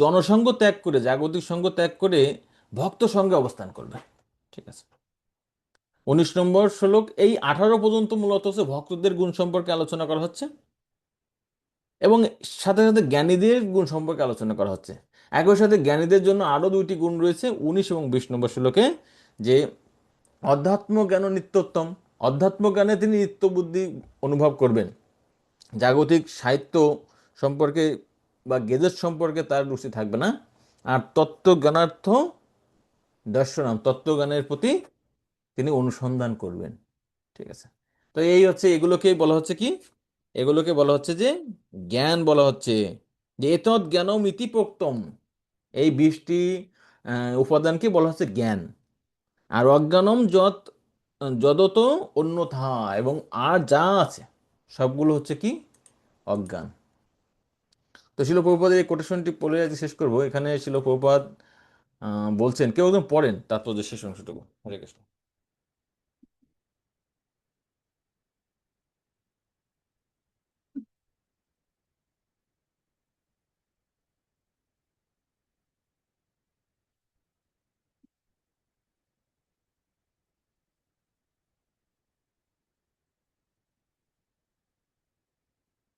জনসঙ্গ ত্যাগ করে জাগতিক সঙ্গ ত্যাগ করে ভক্ত সঙ্গে অবস্থান করবেন, ঠিক আছে। 19 নম্বর শ্লোক এই 18 পর্যন্ত মূলত হচ্ছে ভক্তদের গুণ সম্পর্কে আলোচনা করা হচ্ছে এবং সাথে সাথে জ্ঞানীদের গুণ সম্পর্কে আলোচনা করা হচ্ছে। একই সাথে জ্ঞানীদের জন্য আরো 2টি গুণ রয়েছে 19 এবং 20 নম্বর শ্লোকে, যে অধ্যাত্ম জ্ঞান নিত্যোত্তম, অধ্যাত্ম জ্ঞানে তিনি নিত্য বুদ্ধি অনুভব করবেন, জাগতিক সাহিত্য সম্পর্কে বা গেজেট সম্পর্কে তার রুচি থাকবে না, আর তত্ত্বজ্ঞানার্থ দর্শনাম তত্ত্বজ্ঞানের প্রতি তিনি অনুসন্ধান করবেন, ঠিক আছে। তো এই হচ্ছে এগুলোকেই বলা হচ্ছে কি, এগুলোকে বলা হচ্ছে যে জ্ঞান বলা হচ্ছে, যে এতৎ জ্ঞানম ইতি প্রোক্তম, এই 20টি উপাদানকে বলা হচ্ছে জ্ঞান। আর অজ্ঞানম যদত অন্যথা, এবং আর যা আছে সবগুলো হচ্ছে কি অজ্ঞান। তো শিল প্রভুপাদের এই কোটেশনটি পড়ে আজ শেষ করবো। এখানে শিল প্রভুপাদ বলছেন, কেউ একদম পড়েন তারপর যে শেষ অংশটুকু। হরে কৃষ্ণ।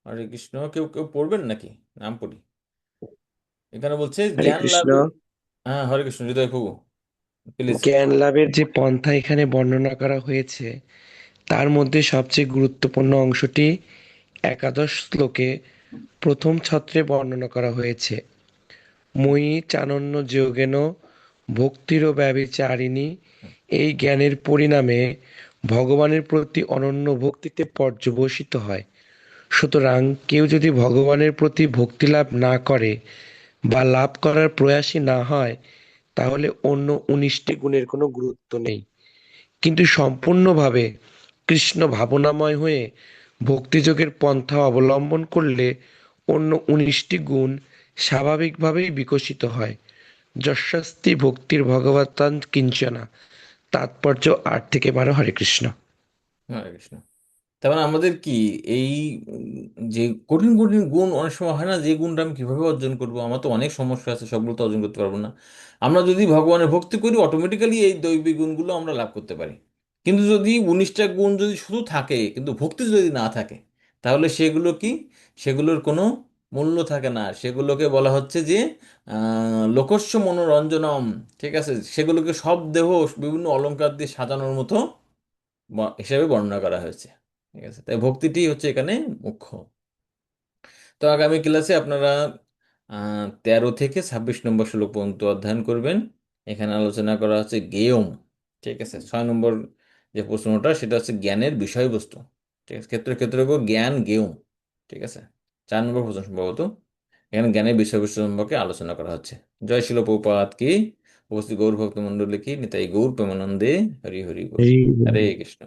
হরে কৃষ্ণ। কেউ কেউ পড়বেন নাকি? নাম পড়ি। এখানে বলছে হরে জ্ঞান কৃষ্ণ। লাভে। হ্যাঁ, হরে কৃষ্ণ। হৃদয় প্রভু, প্লিজ। জ্ঞান লাভের যে পন্থা এখানে বর্ণনা করা হয়েছে তার মধ্যে সবচেয়ে গুরুত্বপূর্ণ অংশটি একাদশ শ্লোকে প্রথম ছত্রে বর্ণনা করা হয়েছে। মই চানন্য যোগেন ভক্তির ব্যভিচারিণী। এই জ্ঞানের পরিণামে ভগবানের প্রতি অনন্য ভক্তিতে পর্যবসিত হয়। সুতরাং কেউ যদি ভগবানের প্রতি ভক্তি লাভ না করে বা লাভ করার প্রয়াসী না হয় তাহলে অন্য ১৯টি গুণের কোনো গুরুত্ব নেই। কিন্তু সম্পূর্ণভাবে কৃষ্ণ ভাবনাময় হয়ে ভক্তিযোগের পন্থা অবলম্বন করলে অন্য ১৯টি গুণ স্বাভাবিকভাবেই বিকশিত হয়। যস্যাস্তি ভক্তির ভগবতাং কিঞ্চনা। তাৎপর্য ৮ থেকে ১২। হরে কৃষ্ণ। হরে কৃষ্ণ। তার মানে আমাদের কি এই যে কঠিন কঠিন গুণ অনেক সময় হয় না, যে গুণটা আমি কিভাবে অর্জন করব, আমার তো অনেক সমস্যা আছে, সবগুলো তো অর্জন করতে পারবো না। আমরা যদি ভগবানের ভক্তি করি অটোমেটিক্যালি এই দৈবিক গুণগুলো আমরা লাভ করতে পারি। কিন্তু যদি 19টা গুণ যদি শুধু থাকে কিন্তু ভক্তি যদি না থাকে, তাহলে সেগুলো কি, সেগুলোর কোনো মূল্য থাকে না। সেগুলোকে বলা হচ্ছে যে লোকস্য মনোরঞ্জনম। ঠিক আছে, সেগুলোকে সব দেহ বিভিন্ন অলংকার দিয়ে সাজানোর মতো হিসেবে বর্ণনা করা হয়েছে। ঠিক আছে, তাই ভক্তিটি হচ্ছে এখানে মুখ্য। তো আগামী ক্লাসে আপনারা 13 থেকে 26 নম্বর শ্লোক পর্যন্ত অধ্যয়ন করবেন। এখানে আলোচনা করা হচ্ছে জ্ঞেয়ম। ঠিক আছে, 6 নম্বর যে প্রশ্নটা সেটা হচ্ছে জ্ঞানের বিষয়বস্তু। ঠিক আছে, ক্ষেত্র ক্ষেত্র জ্ঞান জ্ঞেয়ম। ঠিক আছে, 4 নম্বর প্রশ্ন সম্ভবত। এখানে জ্ঞানের বিষয়বস্তু সম্পর্কে আলোচনা করা হচ্ছে। জয় শিল প্রভুপাদ কি, উপস্থিত গৌর ভক্ত মন্ডলী কি, নিতাই গৌর প্রেমানন্দে হরি হরি বল। হরি হরে বল। কৃষ্ণ।